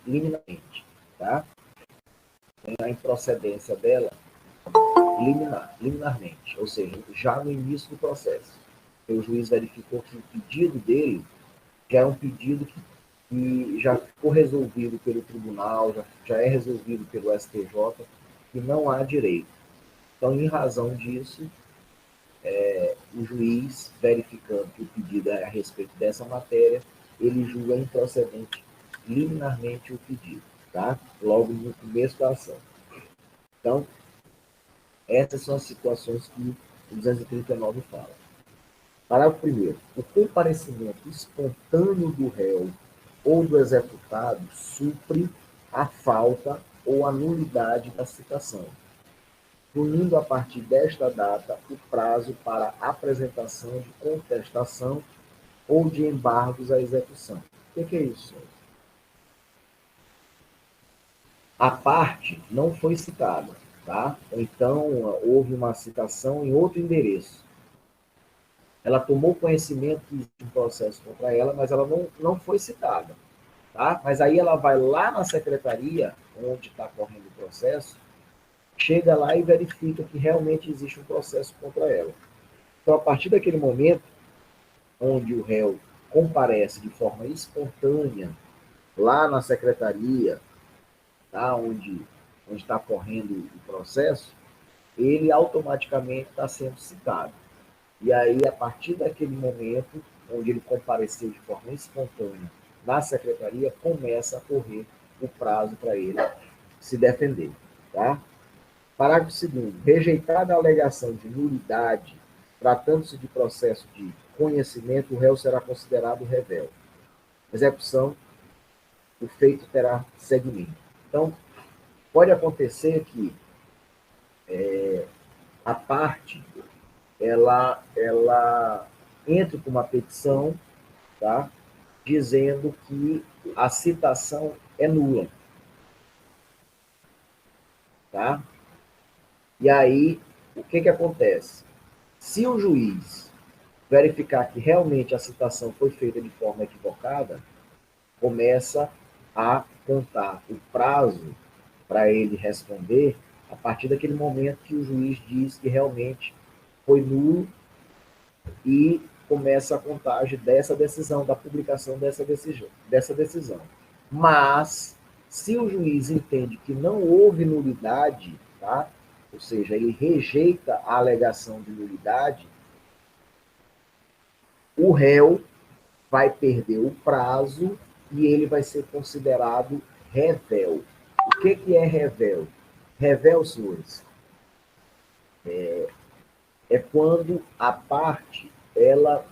liminarmente, tá? Tem a improcedência dela liminarmente, ou seja, já no início do processo. O juiz verificou que o pedido dele já é um pedido que já ficou resolvido pelo tribunal, já é resolvido pelo STJ, e não há direito. Então, em razão disso, o juiz, verificando que o pedido é a respeito dessa matéria, ele julga improcedente liminarmente o pedido, tá? Logo no começo da ação. Então, essas são as situações que o 239 fala. Parágrafo 1º. O comparecimento espontâneo do réu ou do executado supre a falta ou a nulidade da citação, fluindo a partir desta data o prazo para apresentação de contestação ou de embargos à execução. O que é isso? A parte não foi citada, tá? Então, houve uma citação em outro endereço. Ela tomou conhecimento que existe um processo contra ela, mas ela não foi citada, tá? Mas aí ela vai lá na secretaria, onde está correndo o processo, chega lá e verifica que realmente existe um processo contra ela. Então, a partir daquele momento, onde o réu comparece de forma espontânea lá na secretaria, tá? Onde está correndo o processo, ele automaticamente está sendo citado. E aí, a partir daquele momento, onde ele compareceu de forma espontânea na secretaria, começa a correr o prazo para ele se defender. Tá? Parágrafo 2º. Rejeitada a alegação de nulidade, tratando-se de processo de conhecimento, o réu será considerado revel. Execução, o feito terá seguimento. Então, pode acontecer que a parte ela entre com uma petição, tá? Dizendo que a citação é nula, tá? E aí, o que acontece? Se o juiz verificar que realmente a citação foi feita de forma equivocada, começa a contar o prazo para ele responder a partir daquele momento que o juiz diz que realmente foi nulo e começa a contagem dessa decisão, da publicação dessa decisão. Mas, se o juiz entende que não houve nulidade, tá? Ou seja, ele rejeita a alegação de nulidade, o réu vai perder o prazo e ele vai ser considerado revel. O que é revel? Revel, senhores, é quando a parte, ela,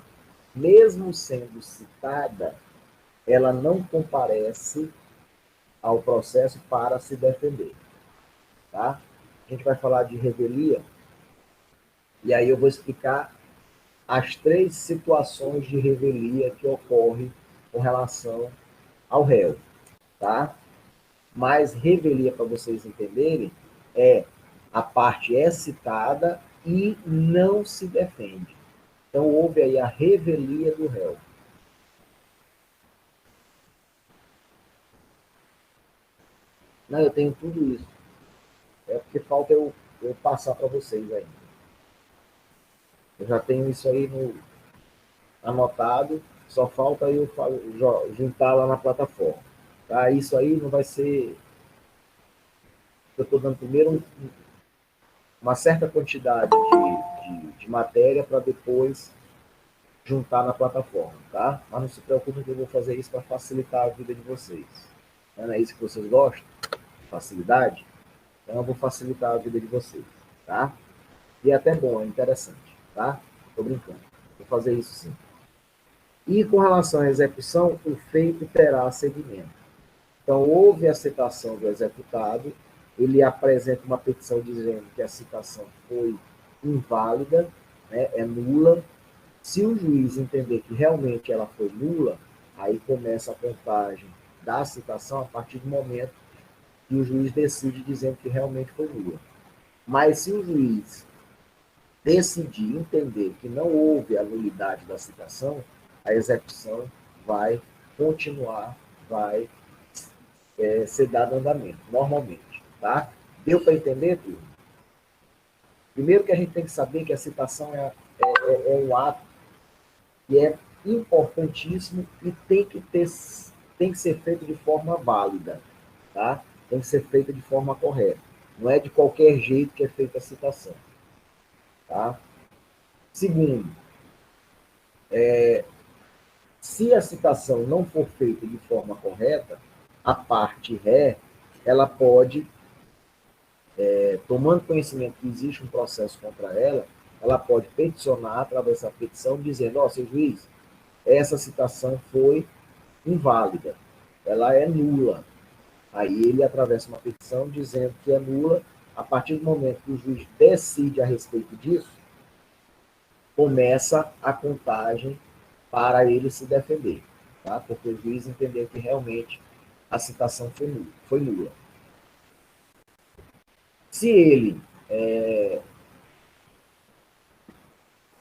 mesmo sendo citada, ela não comparece ao processo para se defender. Tá? A gente vai falar de revelia, e aí eu vou explicar as 3 situações de revelia que ocorrem com relação ao réu. Tá? Mas revelia, para vocês entenderem, é a parte é citada e não se defende. Então, houve aí a revelia do réu. Não, eu tenho tudo isso. É porque falta eu passar para vocês ainda. Eu já tenho isso aí anotado, só falta eu juntar lá na plataforma. Tá? Isso aí não vai ser... Eu estou dando primeiro uma certa quantidade de matéria para depois juntar na plataforma, tá? Mas não se preocupe que eu vou fazer isso para facilitar a vida de vocês. Não é isso que vocês gostam? Facilidade? Então eu vou facilitar a vida de vocês, tá? E é até bom, é interessante, tá? Tô brincando. Vou fazer isso sim. E com relação à execução, o feito terá seguimento. Então, houve a citação do executado, ele apresenta uma petição dizendo que a citação foi inválida, né, é nula. Se o juiz entender que realmente ela foi nula, aí começa a contagem da citação a partir do momento que o juiz decide dizendo que realmente foi nula. Mas se o juiz decidir entender que não houve a nulidade da citação, a execução vai continuar, vai ser dado andamento, normalmente. Tá? Deu para entender, turma? Primeiro que a gente tem que saber que a citação é um ato que é importantíssimo e tem que ser feito de forma válida, tá? Tem que ser feita de forma correta. Não é de qualquer jeito que é feita a citação, tá? Segundo, se a citação não for feita de forma correta, a parte ré, ela pode, tomando conhecimento que existe um processo contra ela pode peticionar através da petição, dizendo, ó, seu juiz, essa citação foi inválida, ela é nula. Aí ele atravessa uma petição dizendo que é nula. A partir do momento que o juiz decide a respeito disso, começa a contagem para ele se defender, tá? Porque o juiz entendeu que realmente a citação foi nula. Se ele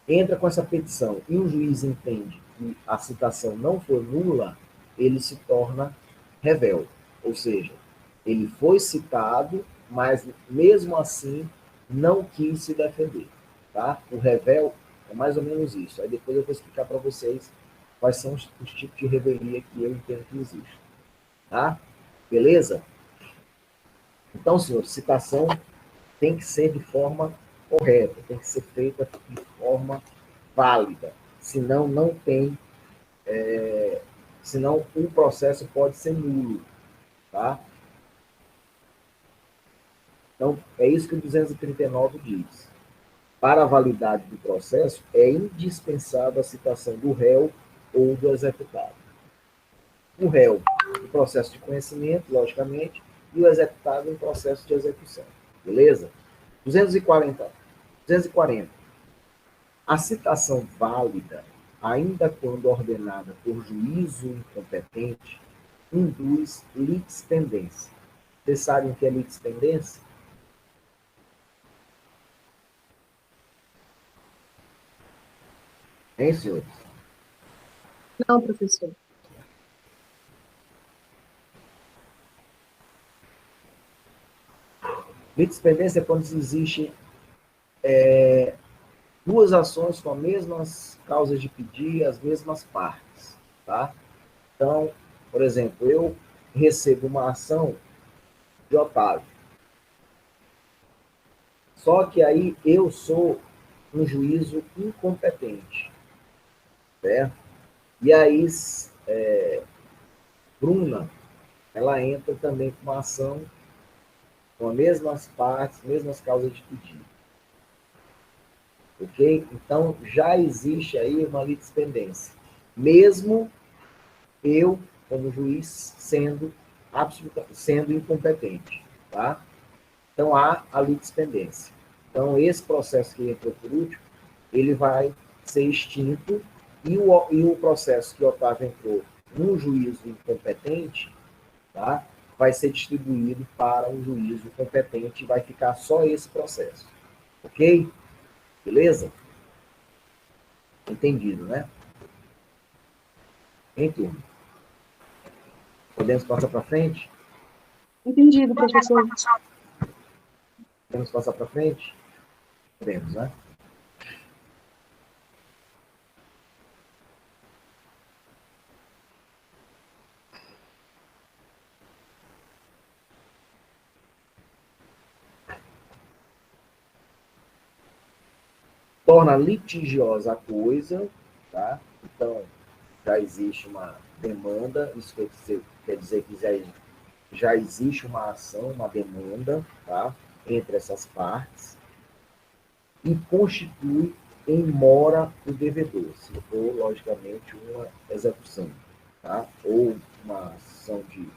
entra com essa petição e o juiz entende que a citação não foi nula, ele se torna revel. Ou seja, ele foi citado, mas mesmo assim não quis se defender. Tá? O revel é mais ou menos isso. Aí depois eu vou explicar para vocês quais são os tipos de revelia que eu entendo que existe. Tá? Beleza? Então, senhor, citação tem que ser de forma correta, tem que ser feita de forma válida. Senão, não tem. Senão, o processo pode ser nulo. Tá? Então, é isso que o 239 diz. Para a validade do processo, é indispensável a citação do réu ou do executado. O réu, em processo de conhecimento, logicamente, e o executado em processo de execução. Beleza? 240. 240. A citação válida, ainda quando ordenada por juízo incompetente, induz litispendência. Vocês sabem o que é litispendência? Hein, senhores? Não, professor. Litispendência é quando existe duas ações com as mesmas causas de pedir, as mesmas partes. Tá? Então, por exemplo, eu recebo uma ação de Otávio. Só que aí eu sou um juízo incompetente. Certo? E aí, Bruna, ela entra também com uma ação com as mesmas partes, mesmas causas de pedido. Ok? Então, já existe aí uma litispendência. Mesmo eu, como juiz, sendo incompetente. Tá? Então, há a litispendência. Então, esse processo que entrou por último, ele vai ser extinto e o processo que o Otávio entrou num juízo incompetente, tá? Vai ser distribuído para um juízo competente e vai ficar só esse processo. Ok? Beleza? Entendido, né? Em turno. Podemos passar para frente? Entendido, professor. Podemos passar para frente? Podemos, né? Torna litigiosa a coisa, tá? Então, já existe uma demanda, isso quer dizer que já existe uma ação, uma demanda, tá? Entre essas partes, e constitui em mora o devedor, se for, logicamente, uma execução, tá? Ou uma ação de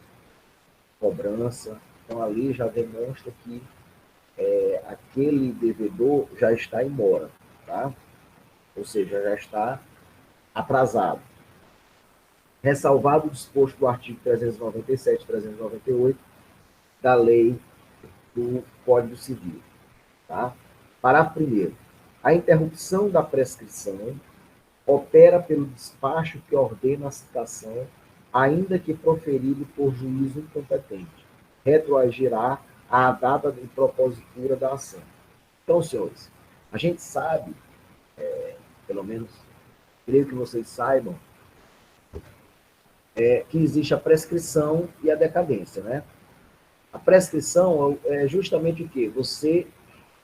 cobrança. Então, ali já demonstra que aquele devedor já está em mora, tá? Ou seja, já está atrasado. Ressalvado o disposto do artigo 397 e 398 da lei do Código Civil. Tá? Parágrafo 1º. A interrupção da prescrição opera pelo despacho que ordena a citação ainda que proferido por juízo incompetente, retroagirá à data de propositura da ação. Então, senhores, a gente sabe, pelo menos creio que vocês saibam, que existe a prescrição e a decadência, né? A prescrição é justamente o quê? Você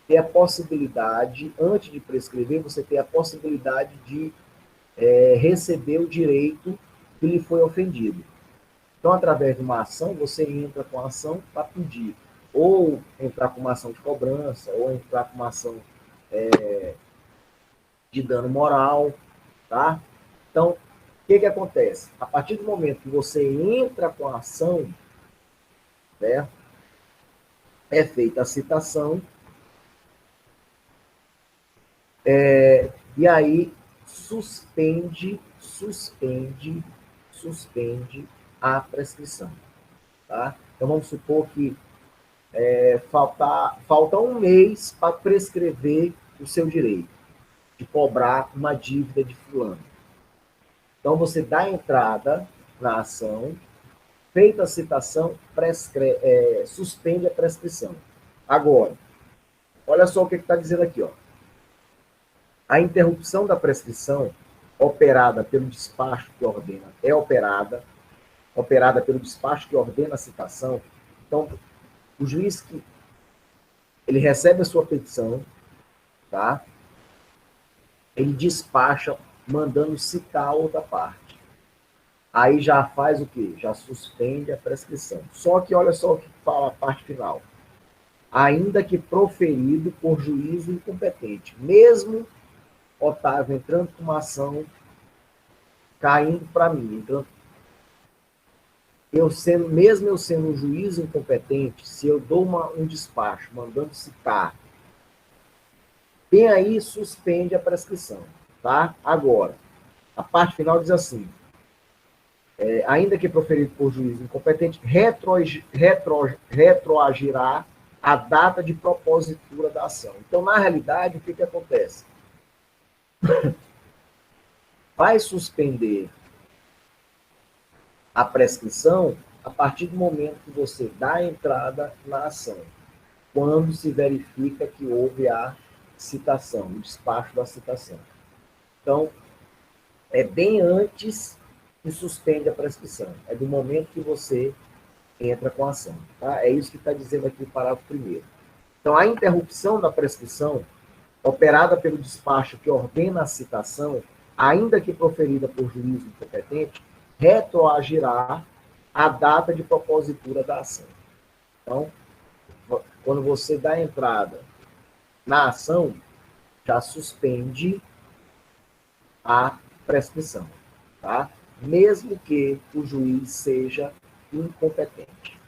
ter a possibilidade, antes de prescrever, você ter a possibilidade de receber o direito que lhe foi ofendido. Então, através de uma ação, você entra com a ação para pedir, ou entrar com uma ação de cobrança, ou entrar com uma ação de dano moral, tá? Então, o que acontece? A partir do momento que você entra com a ação, né, é feita a citação, e aí suspende a prescrição, tá? Então, vamos supor que falta um mês para prescrever o seu direito de cobrar uma dívida de fulano. Então, você dá entrada na ação, feita a citação, suspende a prescrição. Agora, olha só o que está dizendo aqui. Ó. A interrupção da prescrição, operada pelo despacho que ordena, operada pelo despacho que ordena a citação. Então, o juiz que ele recebe a sua petição, tá? Ele despacha mandando citar a outra parte. Aí já faz o quê? Já suspende a prescrição. Só que olha só o que fala a parte final. Ainda que proferido por juízo incompetente. Mesmo Otávio entrando com uma ação, caindo para mim, entrando, mesmo eu sendo um juiz incompetente, se eu dou um despacho mandando citar, bem aí suspende a prescrição, tá? Agora, a parte final diz assim, ainda que proferido por juiz incompetente, retroagirá a data de propositura da ação. Então, na realidade, o que acontece? Vai suspender a prescrição a partir do momento que você dá a entrada na ação, quando se verifica que houve a citação, o despacho da citação. Então, é bem antes que suspende a prescrição. É do momento que você entra com a ação. Tá? É isso que está dizendo aqui o parágrafo 1º. Então, a interrupção da prescrição, operada pelo despacho que ordena a citação, ainda que proferida por juízo incompetente, retroagirá a data de propositura da ação. Então, quando você dá entrada na ação, já suspende a prescrição, tá? Mesmo que o juiz seja incompetente.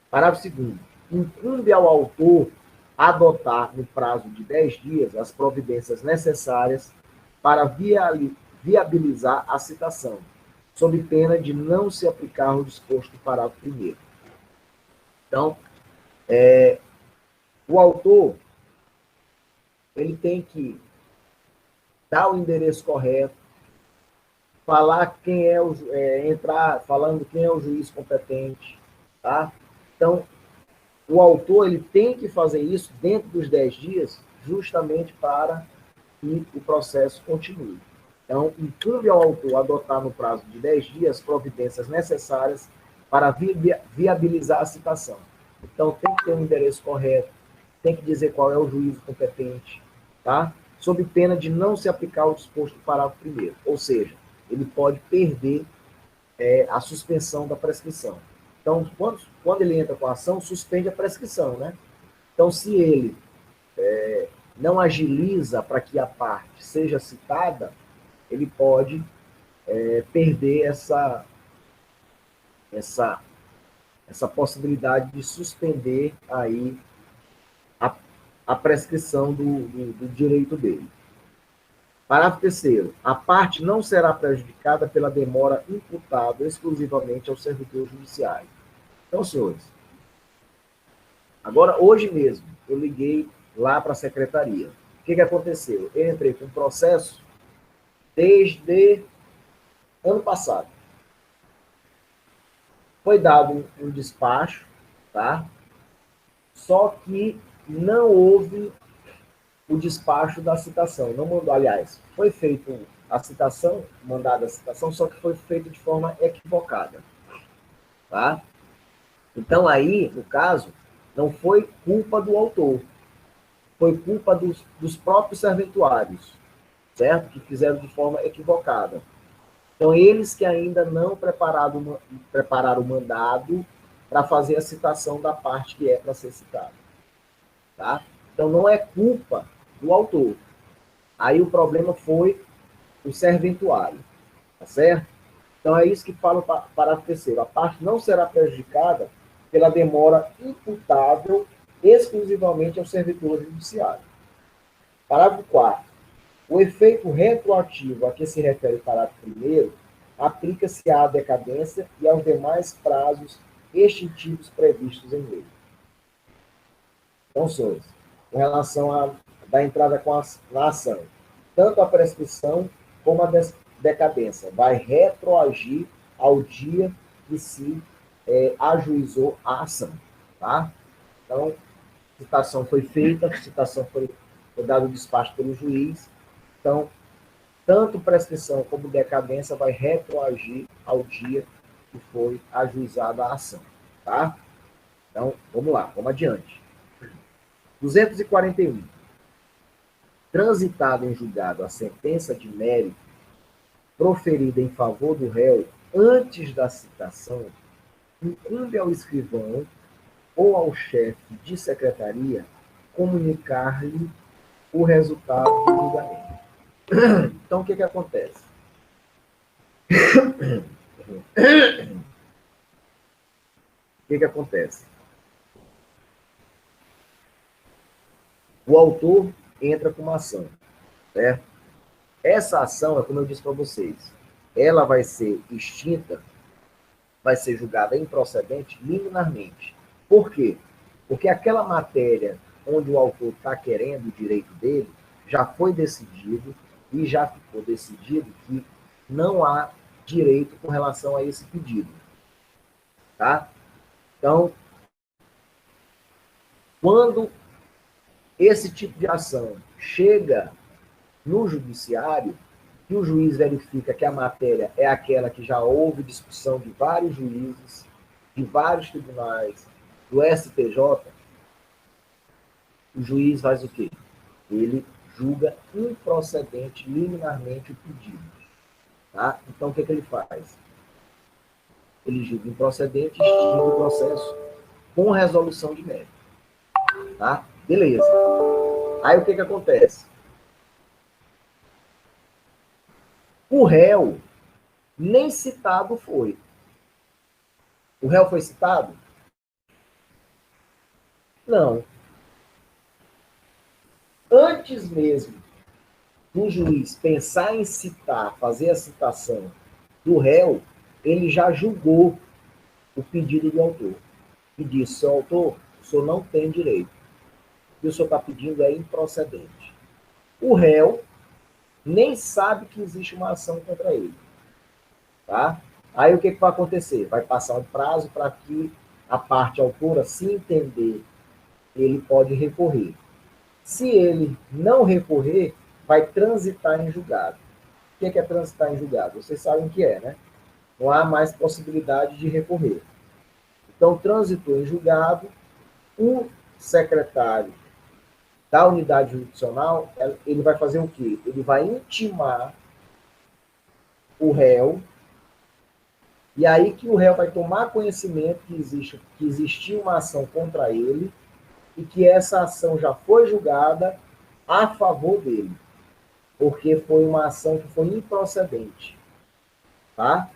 Parágrafo 2º. Incumbe ao autor adotar, no prazo de 10 dias, as providências necessárias para viabilizar a citação, sob pena de não se aplicar o disposto do parágrafo 1º. Então, o autor ele tem que dar o endereço correto, falar quem entrar falando quem é o juiz competente, tá? Então, o autor ele tem que fazer isso dentro dos 10 dias, justamente para que o processo continue. Então, incumbe ao autor adotar no prazo de 10 dias providências necessárias para viabilizar a citação. Então, tem que ter um endereço correto, tem que dizer qual é o juízo competente, tá? Sob pena de não se aplicar o disposto do parágrafo 1º. Ou seja, ele pode perder a suspensão da prescrição. Então, quando ele entra com a ação, suspende a prescrição, né? Então, se ele não agiliza para que a parte seja citada, ele pode perder essa possibilidade de suspender aí a prescrição do direito dele. Parágrafo 3º. A parte não será prejudicada pela demora imputável exclusivamente ao servidor judiciário. Então, senhores, agora, hoje mesmo, eu liguei lá para a secretaria. O que aconteceu? Eu entrei com um processo desde ano passado. Foi dado um despacho, tá? Só que não houve o despacho da citação. Não mandou, aliás, foi feito a citação, mandada a citação, só que foi feito de forma equivocada, tá? Então aí, no caso, não foi culpa do autor, foi culpa dos próprios serventuários, certo? Que fizeram de forma equivocada. Então, eles que ainda não prepararam o mandado para fazer a citação da parte que é para ser citada. Tá? Então, não é culpa do autor. Aí o problema foi o serventuário. Tá certo? Então, é isso que fala o parágrafo terceiro. A parte não será prejudicada pela demora imputável exclusivamente ao servidor judiciário. Parágrafo 4º. O efeito retroativo a que se refere o parágrafo 1º aplica-se à decadência e aos demais prazos extintivos previstos em lei. Então, senhores, com relação à da entrada na ação, tanto a prescrição como a decadência vai retroagir ao dia que se ajuizou a ação. Tá? Então, a citação foi feita, a citação foi dado o despacho pelo juiz. Então, tanto prescrição como decadência vai retroagir ao dia que foi ajuizada a ação. Tá? Então, vamos lá, vamos adiante. 241. Transitada em julgado a sentença de mérito proferida em favor do réu antes da citação, incumbe ao escrivão ou ao chefe de secretaria comunicar-lhe o resultado do julgamento. Então, o que acontece? O que acontece? O autor entra com uma ação, certo? Essa ação, é como eu disse para vocês, ela vai ser extinta, vai ser julgada improcedente liminarmente. Por quê? Porque aquela matéria onde o autor está querendo o direito dele já foi decidido e já ficou decidido que não há direito com relação a esse pedido. Tá? Então, quando esse tipo de ação chega no judiciário, e o juiz verifica que a matéria é aquela que já houve discussão de vários juízes, de vários tribunais, do STJ, o juiz faz o quê? Ele julga improcedente liminarmente o pedido. Tá? Então, o que ele faz? Ele julga improcedente e extingue o processo com resolução de mérito. Tá? Beleza. Aí, o que acontece? O réu nem citado foi. O réu foi citado? Não. Antes mesmo do juiz pensar em citar, fazer a citação do réu, ele já julgou o pedido do autor. E disse, seu autor, o senhor não tem direito. O que o senhor está pedindo é improcedente. O réu nem sabe que existe uma ação contra ele. Tá? Aí o que vai acontecer? Vai passar um prazo para que a parte autora, se entender, ele pode recorrer. Se ele não recorrer, vai transitar em julgado. O que é transitar em julgado? Vocês sabem o que é, né? Não há mais possibilidade de recorrer. Então, transitou em julgado, o secretário da unidade jurisdicional, ele vai fazer o quê? Ele vai intimar o réu, e aí que o réu vai tomar conhecimento que existiu uma ação contra ele, e que essa ação já foi julgada a favor dele, porque foi uma ação que foi improcedente. Tá?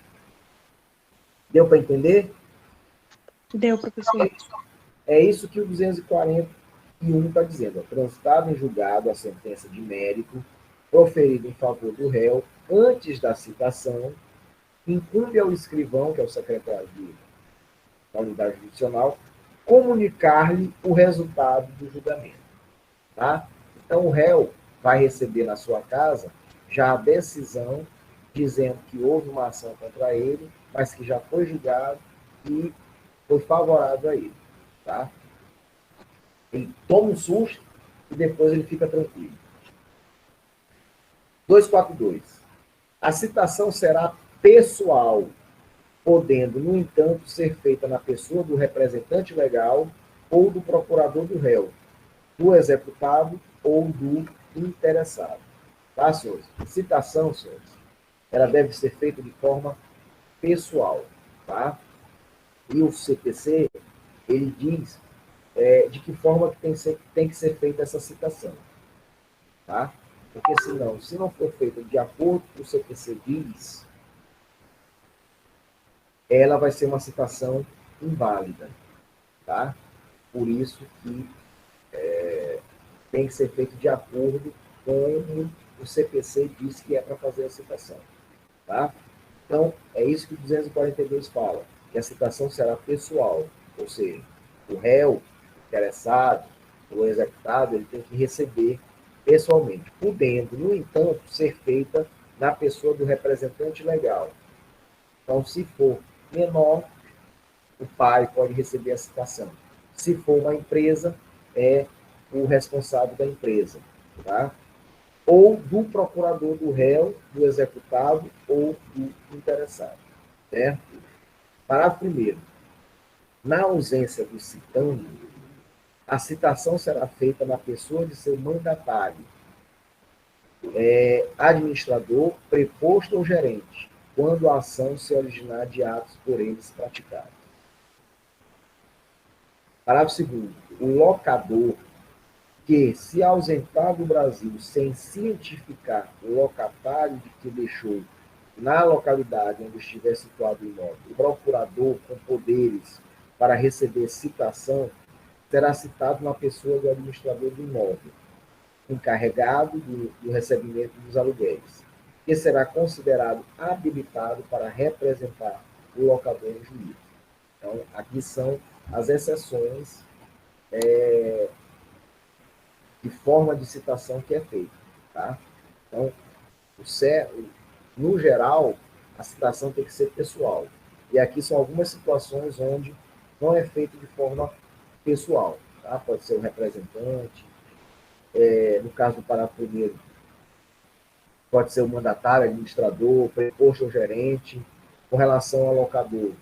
Deu para entender? Deu, professor. É isso que o 241 está dizendo. Transitado em julgado a sentença de mérito proferida em favor do réu antes da citação, incumbe ao escrivão, que é o secretário da unidade jurisdicional, comunicar-lhe o resultado do julgamento. Tá? Então, o réu vai receber na sua casa já a decisão dizendo que houve uma ação contra ele, mas que já foi julgado e foi favorável a ele. Tá? Ele toma um susto e depois ele fica tranquilo. 242. A citação será pessoal, podendo, no entanto, ser feita na pessoa do representante legal ou do procurador do réu, do executado ou do interessado. Tá, senhores? Citação, senhores, ela deve ser feita de forma pessoal, tá? E o CPC, ele diz de que forma que tem que ser feita essa citação, tá? Porque senão, se não for feita de acordo com o CPC diz, ela vai ser uma citação inválida, tá? Por isso que tem que ser feito de acordo com o CPC diz que é para fazer a citação, tá? Então, é isso que o 242 fala, que a citação será pessoal, ou seja, o réu, interessado, o executado, ele tem que receber pessoalmente, podendo, no entanto, ser feita na pessoa do representante legal. Então, se for menor, o pai pode receber a citação. Se for uma empresa, é o responsável da empresa, tá? Ou do procurador do réu, do executado ou do interessado, certo? Parágrafo 1º. Na ausência do citando, a citação será feita na pessoa de seu mandatário, administrador, preposto ou gerente, quando a ação se originar de atos por eles praticados. Parágrafo 2º. O locador que se ausentar do Brasil sem cientificar o locatário de que deixou na localidade onde estiver situado o imóvel, o procurador com poderes para receber citação será citado na pessoa do administrador do imóvel, encarregado do recebimento dos aluguéis, que será considerado habilitado para representar o locador em juízo. Então, aqui são as exceções de forma de citação que é feita. Tá? Então, no geral, a citação tem que ser pessoal. E aqui são algumas situações onde não é feito de forma pessoal. Tá? Pode ser o representante, no caso do parágrafo 1º, pode ser o mandatário, administrador, preposto ou gerente, com relação ao locador,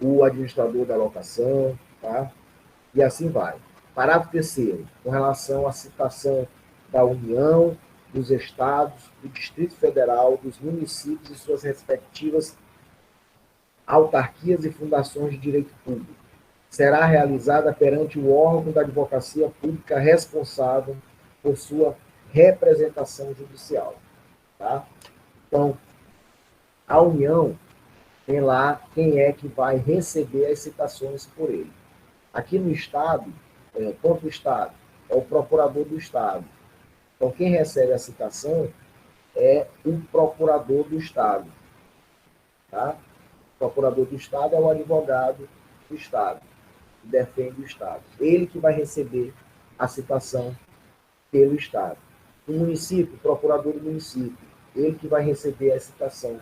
o administrador da locação, tá? E assim vai. Parágrafo 3º, com relação à citação da União, dos Estados, do Distrito Federal, dos municípios e suas respectivas autarquias e fundações de direito público. Será realizada perante o órgão da advocacia pública responsável por sua representação judicial. Tá? Então, a União tem lá quem é que vai receber as citações por ele. Aqui no Estado, ponto do Estado, é o procurador do Estado. Então, quem recebe a citação é o procurador do Estado. Tá? O procurador do Estado é o advogado do Estado, que defende o Estado. Ele que vai receber a citação pelo Estado. O município, o procurador do município, ele que vai receber a citação,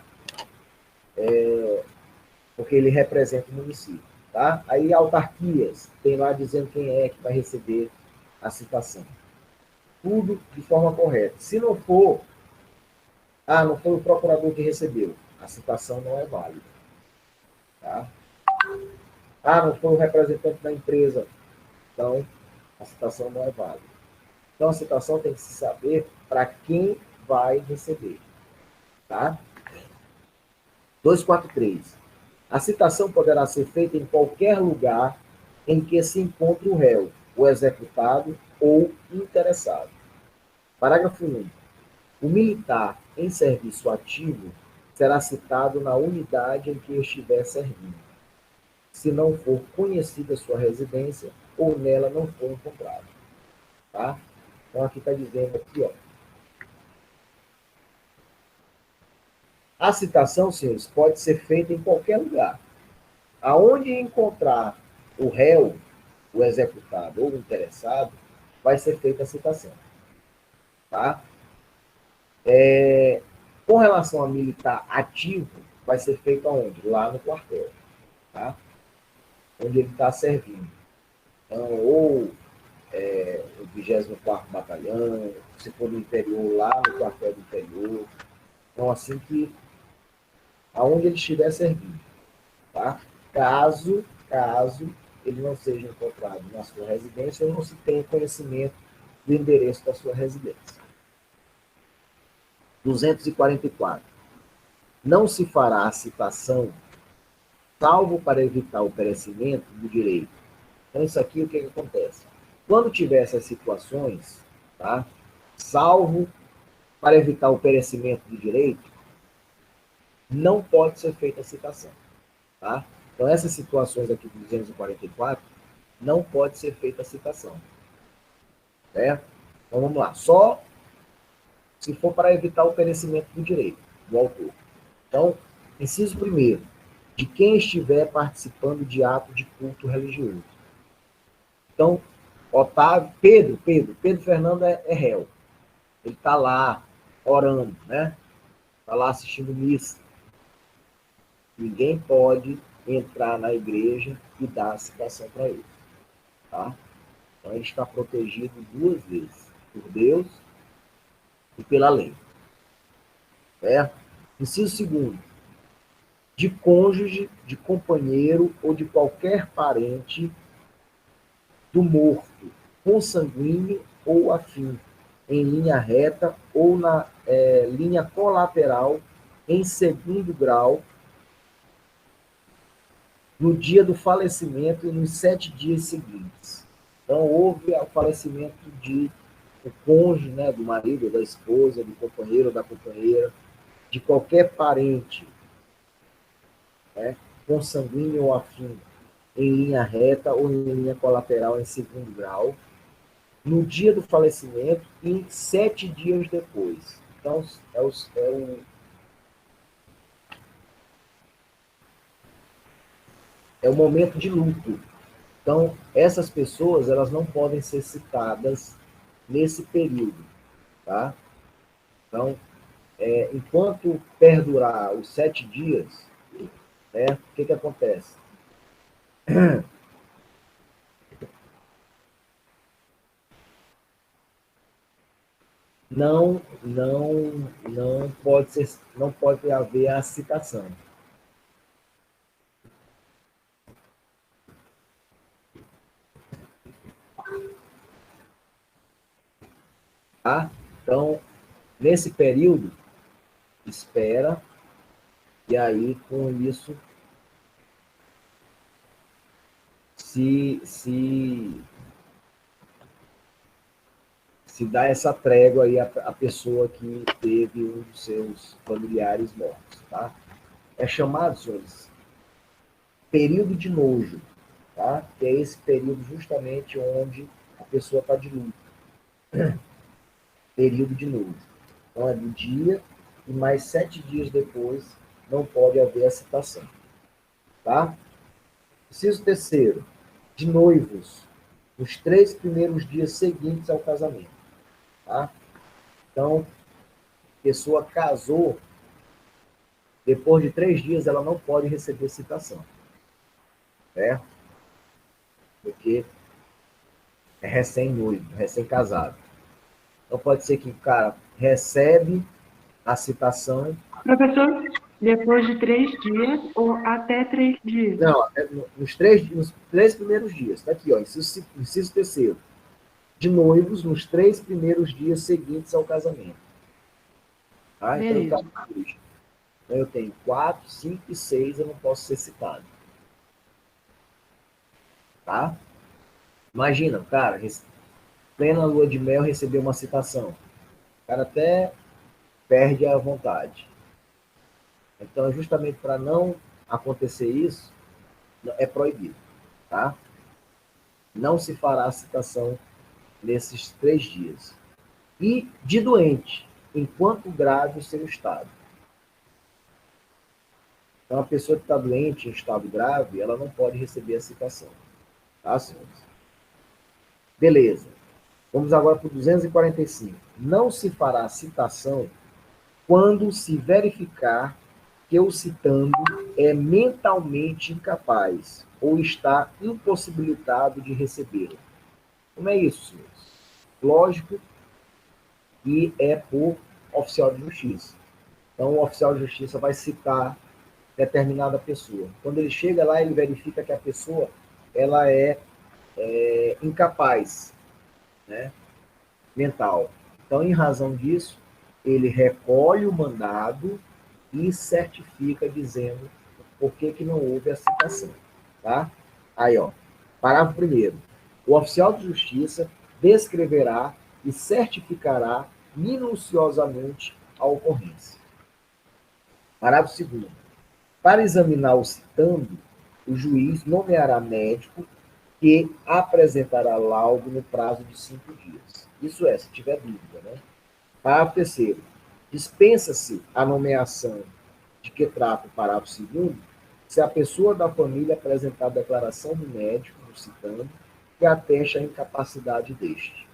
porque ele representa o município. Tá? Aí autarquias, tem lá dizendo quem é que vai receber a citação. Tudo de forma correta. Se não for, não foi o procurador que recebeu, a citação não é válida. Tá? Não foi o representante da empresa, então a citação não é válida. Então a citação tem que se saber para quem vai receber. Tá? 243. A citação poderá ser feita em qualquer lugar em que se encontre o réu, o executado ou interessado. Parágrafo 1. O militar em serviço ativo será citado na unidade em que estiver servindo, se não for conhecida sua residência ou nela não for encontrado. Tá? Então aqui está dizendo aqui, ó. A citação, senhores, pode ser feita em qualquer lugar. Aonde encontrar o réu, o executado ou o interessado, vai ser feita a citação. Tá? Com relação a militar ativo, vai ser feito aonde? Lá no quartel. tá? Onde ele está servindo. Então, ou o 24º Batalhão, se for no interior, lá no quartel do interior. Então, assim que, aonde ele estiver servindo, tá? Caso ele não seja encontrado na sua residência ou não se tenha conhecimento do endereço da sua residência. 244. Não se fará a citação, salvo para evitar o perecimento do direito. Então, isso aqui, o que acontece? Quando tiver essas situações, tá? Salvo para evitar o perecimento do direito, não pode ser feita a citação. Tá? Então, essas situações aqui do 244, não pode ser feita a citação. Certo? Então, vamos lá. Só se for para evitar o perecimento do direito do autor. Então, inciso primeiro, de quem estiver participando de ato de culto religioso. Então, Pedro Fernando é réu. Ele está lá orando, né? Está lá assistindo missa. Ninguém pode entrar na igreja e dar a citação para ele. Tá? Então, ele está protegido duas vezes, por Deus e pela lei. Certo? Inciso segundo, de cônjuge, de companheiro ou de qualquer parente do morto, consanguíneo ou afim, em linha reta ou na linha colateral, em segundo grau, no dia do falecimento e nos 7 dias seguintes. Então, houve o falecimento de o cônjuge, né, do marido, da esposa, do companheiro ou da companheira, de qualquer parente, né, consanguíneo ou afim, em linha reta ou em linha colateral em segundo grau, no dia do falecimento e 7 dias depois. Então, é o momento de luto. Então, essas pessoas, elas não podem ser citadas nesse período, tá? Então, enquanto perdurar os 7 dias, né, o que acontece? Não pode haver a citação. Tá? Então, nesse período, espera, e aí, com isso, se dá essa trégua aí a pessoa que teve um dos seus familiares mortos. Tá? É chamado, senhores, período de nojo, tá? Que é esse período justamente onde a pessoa está de luto. Período de nojo. Então, é do dia e mais 7 dias depois não pode haver a citação. Tá? Inciso terceiro, de noivos, nos 3 primeiros dias seguintes ao casamento. Tá? Então, a pessoa casou, depois de 3 dias ela não pode receber citação. Certo? Porque é recém-noivo, recém-casado. Então, pode ser que o cara recebe a citação. Professor, depois de 3 dias ou até 3 dias? Não, nos 3 primeiros dias. Está aqui, ó, inciso terceiro. De noivos nos 3 primeiros dias seguintes ao casamento. Tá? Então, eu tenho 4, 5 e 6, eu não posso ser citado. Tá? Imagina, o cara, plena lua de mel, recebeu uma citação. O cara até perde a vontade. Então, justamente para não acontecer isso, é proibido. Tá? Não se fará a citação nesses 3 dias. E de doente, enquanto grave o seu estado. Então, a pessoa que está doente em estado grave, ela não pode receber a citação. Tá, senhores? Beleza. Vamos agora para o 245. Não se fará citação quando se verificar que o citando é mentalmente incapaz ou está impossibilitado de recebê-lo. Como é isso, senhores? Lógico que é por oficial de justiça. Então, o oficial de justiça vai citar determinada pessoa. Quando ele chega lá, ele verifica que a pessoa ela é incapaz, né, mental. Então, em razão disso, ele recolhe o mandado e certifica dizendo por que não houve a citação. Tá? Aí, ó, parágrafo primeiro. O oficial de justiça descreverá e certificará minuciosamente a ocorrência. Parágrafo segundo. Para examinar o citando, o juiz nomeará médico que apresentará laudo no prazo de 5 dias. Isso é, se tiver dúvida, né? Parágrafo terceiro. Dispensa-se a nomeação de que trata o parágrafo segundo, se a pessoa da família apresentar a declaração do médico, do citando, que ateste a incapacidade deste.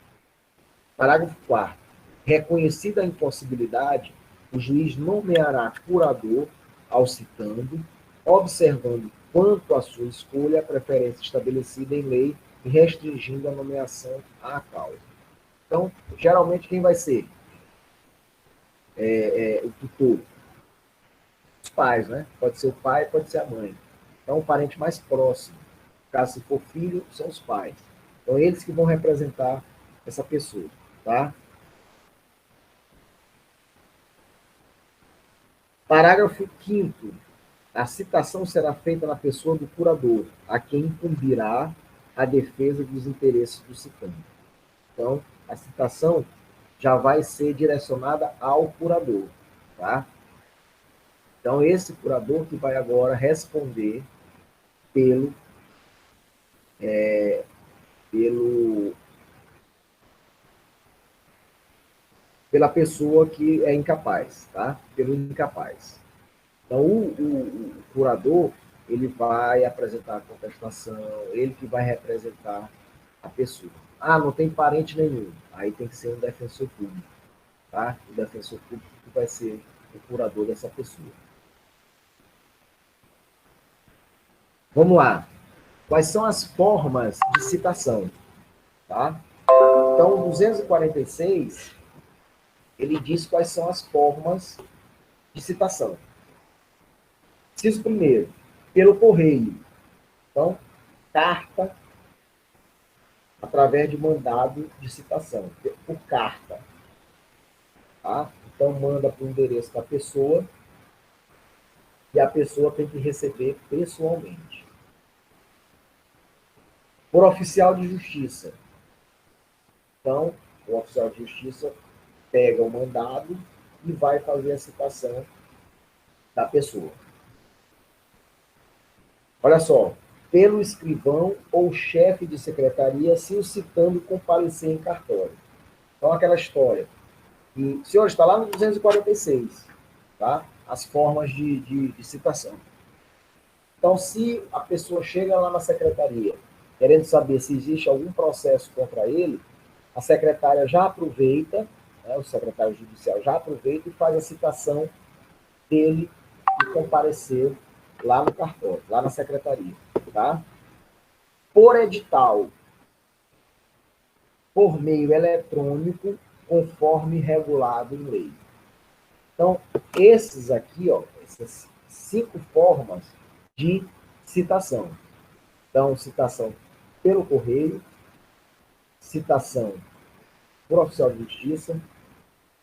Parágrafo quarto. Reconhecida a impossibilidade, o juiz nomeará curador ao citando, observando quanto à sua escolha a preferência estabelecida em lei e restringindo a nomeação à causa. Então, geralmente, quem vai ser o tutor? Os pais, né? Pode ser o pai, pode ser a mãe. Então, o parente mais próximo. Caso se for filho, são os pais. Então, eles que vão representar essa pessoa, tá? Parágrafo 5º. A citação será feita na pessoa do curador, a quem incumbirá a defesa dos interesses do citando. Então, a citação já vai ser direcionada ao curador, tá? Então, esse curador que vai agora responder pelo, pelo, pela pessoa que é incapaz, tá? Pelo incapaz. Então, o curador, ele vai apresentar a contestação, ele que vai representar a pessoa. Ah, não tem parente nenhum. Aí tem que ser um defensor público, tá? O defensor público que vai ser o curador dessa pessoa. Vamos lá. Quais são as formas de citação, tá? Então, o 246, ele diz quais são as formas de citação. Inciso primeiro, pelo correio. Então, carta através de mandado de citação, por carta. Tá? Então, manda para o endereço da pessoa e a pessoa tem que receber pessoalmente. Por oficial de justiça. Então, o oficial de justiça pega o mandado e vai fazer a citação da pessoa. Olha só, pelo escrivão ou chefe de secretaria, se o citando comparecer em cartório. Então, aquela história. E, senhor, está lá no 246, tá? As formas de citação. Então, se a pessoa chega lá na secretaria querendo saber se existe algum processo contra ele, a secretária já aproveita, né, o secretário judicial já aproveita e faz a citação dele que compareceu lá no cartório, lá na secretaria. Tá? Por edital, por meio eletrônico, conforme regulado em lei. Então, esses aqui, ó, essas 5 formas de citação. Então, citação pelo correio, citação por oficial de justiça,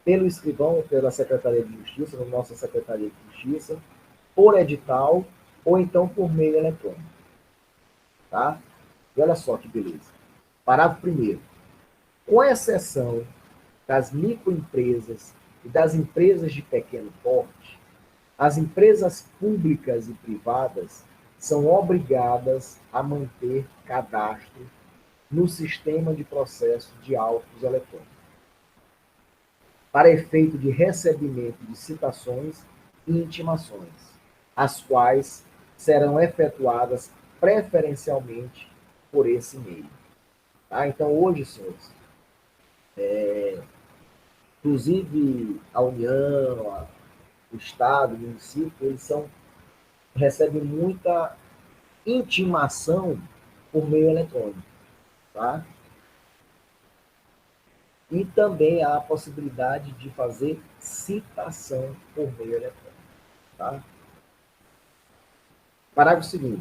pelo escrivão, pela Secretaria de Justiça, na nossa Secretaria de Justiça, por edital ou então por meio eletrônico. Tá? E olha só que beleza. Parágrafo primeiro. Com exceção das microempresas e das empresas de pequeno porte, as empresas públicas e privadas são obrigadas a manter cadastro no sistema de processo de autos eletrônicos, para efeito de recebimento de citações e intimações, as quais serão efetuadas preferencialmente por esse meio. Tá? Então, hoje, senhores, inclusive a União, o Estado, o município, recebem muita intimação por meio eletrônico, tá? E também há a possibilidade de fazer citação por meio eletrônico, tá? Parágrafo 2º.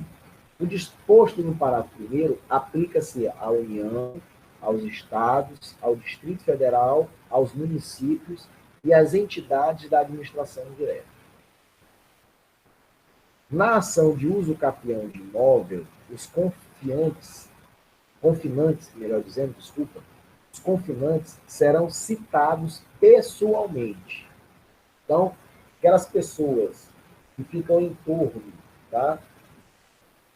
O disposto no parágrafo 1º aplica-se à União, aos Estados, ao Distrito Federal, aos municípios e às entidades da administração indireta. Na ação de uso capião de imóvel, os os confinantes serão citados pessoalmente. Então, aquelas pessoas que ficam em torno, tá,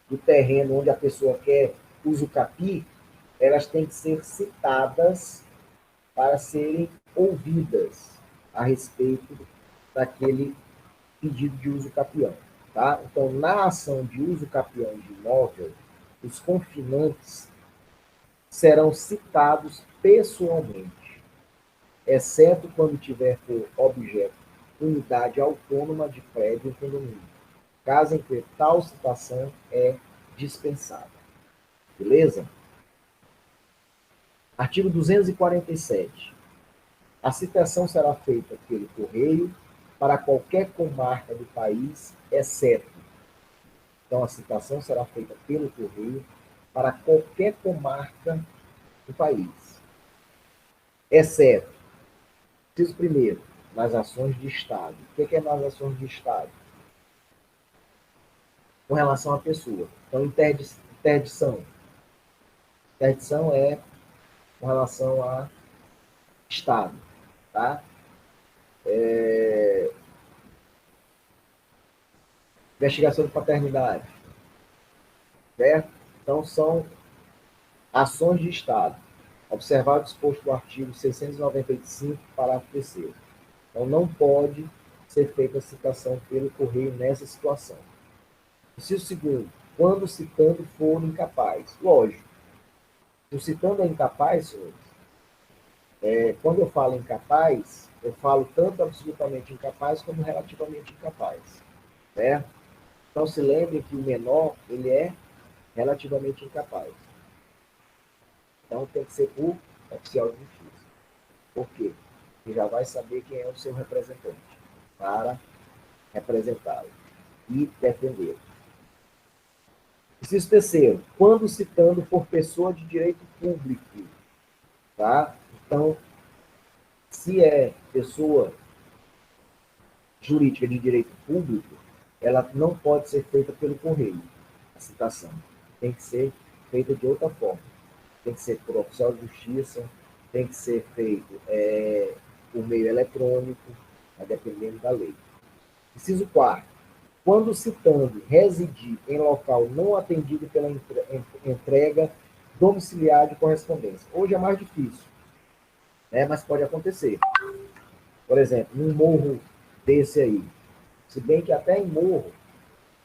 do terreno onde a pessoa quer usucapi, elas têm que ser citadas para serem ouvidas a respeito daquele pedido de uso capião. Tá? Então, na ação de uso capião de imóvel, os confinantes serão citados pessoalmente, exceto quando tiver por objeto unidade autônoma de prédio ou condomínio, caso em que tal citação é dispensável. Beleza? Artigo 247. A citação será feita pelo correio para qualquer comarca do país, exceto. Então, a citação será feita pelo correio para qualquer comarca do país, exceto, preciso primeiro, nas ações de Estado. O que é nas ações de Estado? Com relação à pessoa. Então, interdição. Interdição é com relação a Estado. Tá? Investigação de paternidade. Certo? Então, são ações de Estado. Observado o disposto do artigo 695, parágrafo 3º. Então, não pode ser feita a citação pelo correio nessa situação. Inciso 2º. Quando o citando for incapaz. Lógico. Se o citando é incapaz, senhores, quando eu falo incapaz, eu falo tanto absolutamente incapaz como relativamente incapaz. Certo? Então, se lembre que o menor, ele é relativamente incapaz. Então, tem que ser por oficial de justiça. Por quê? Porque já vai saber quem é o seu representante para representá-lo e defendê-lo. Inciso 3º. Quando citando por pessoa de direito público. Tá? Então, se é pessoa jurídica de direito público, ela não pode ser feita pelo correio, a citação. Tem que ser feita de outra forma. Tem que ser por oficial de justiça, tem que ser feito por meio eletrônico, dependendo da lei. Inciso 4º. Quando citando residir em local não atendido pela entrega domiciliar de correspondência. Hoje é mais difícil, né? Mas pode acontecer. Por exemplo, num morro desse aí, se bem que até em morro,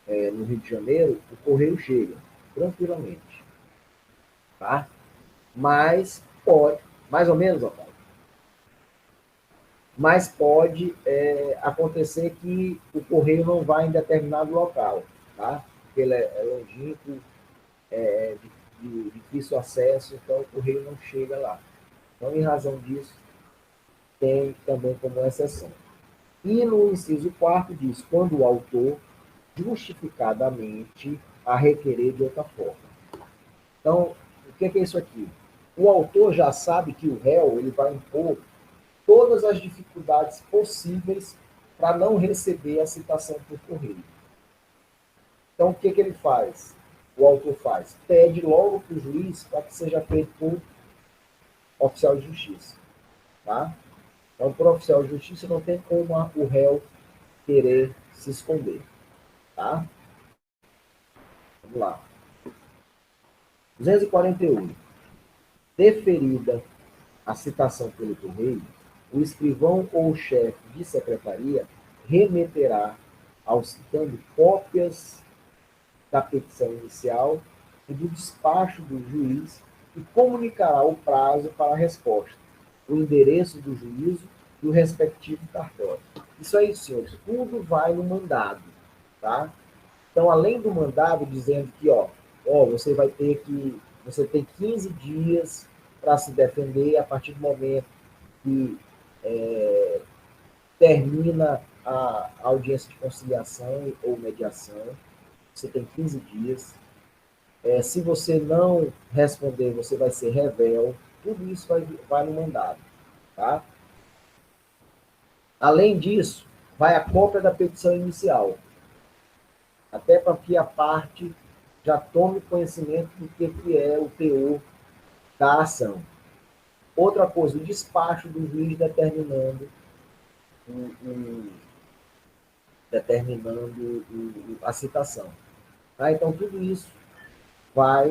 no Rio de Janeiro, o correio chega tranquilamente. Tá? Mas pode, mais ou menos, rapaz. Mas pode acontecer que o correio não vá em determinado local, tá? Porque ele é longínquo, de difícil acesso, então o correio não chega lá. Então, em razão disso, tem também como exceção. E no inciso 4º diz, quando o autor justificadamente a requerer de outra forma. Então, o que é isso aqui? O autor já sabe que o réu ele vai impor todas as dificuldades possíveis para não receber a citação por correio. Então, o que ele faz? O autor faz? Pede logo para o juiz para que seja feito por oficial de justiça. Tá? Então, por oficial de justiça não tem como o réu querer se esconder. Tá? Vamos lá. 248. Deferida a citação pelo correio, o escrivão ou o chefe de secretaria remeterá ao citando cópias da petição inicial e do despacho do juiz e comunicará o prazo para a resposta, o endereço do juízo e o respectivo cartório. Isso aí, senhores, tudo vai no mandado, tá? Então, além do mandado dizendo que, você vai ter que, você tem 15 dias para se defender a partir do momento que termina a audiência de conciliação ou mediação, você tem 15 dias. Se você não responder, você vai ser rével. Tudo isso vai no mandado, tá? Além disso, vai a cópia da petição inicial, até para que a parte já tome conhecimento do que é o teor da ação. Outra coisa, o despacho do juiz determinando a citação. Tá? Então, tudo isso vai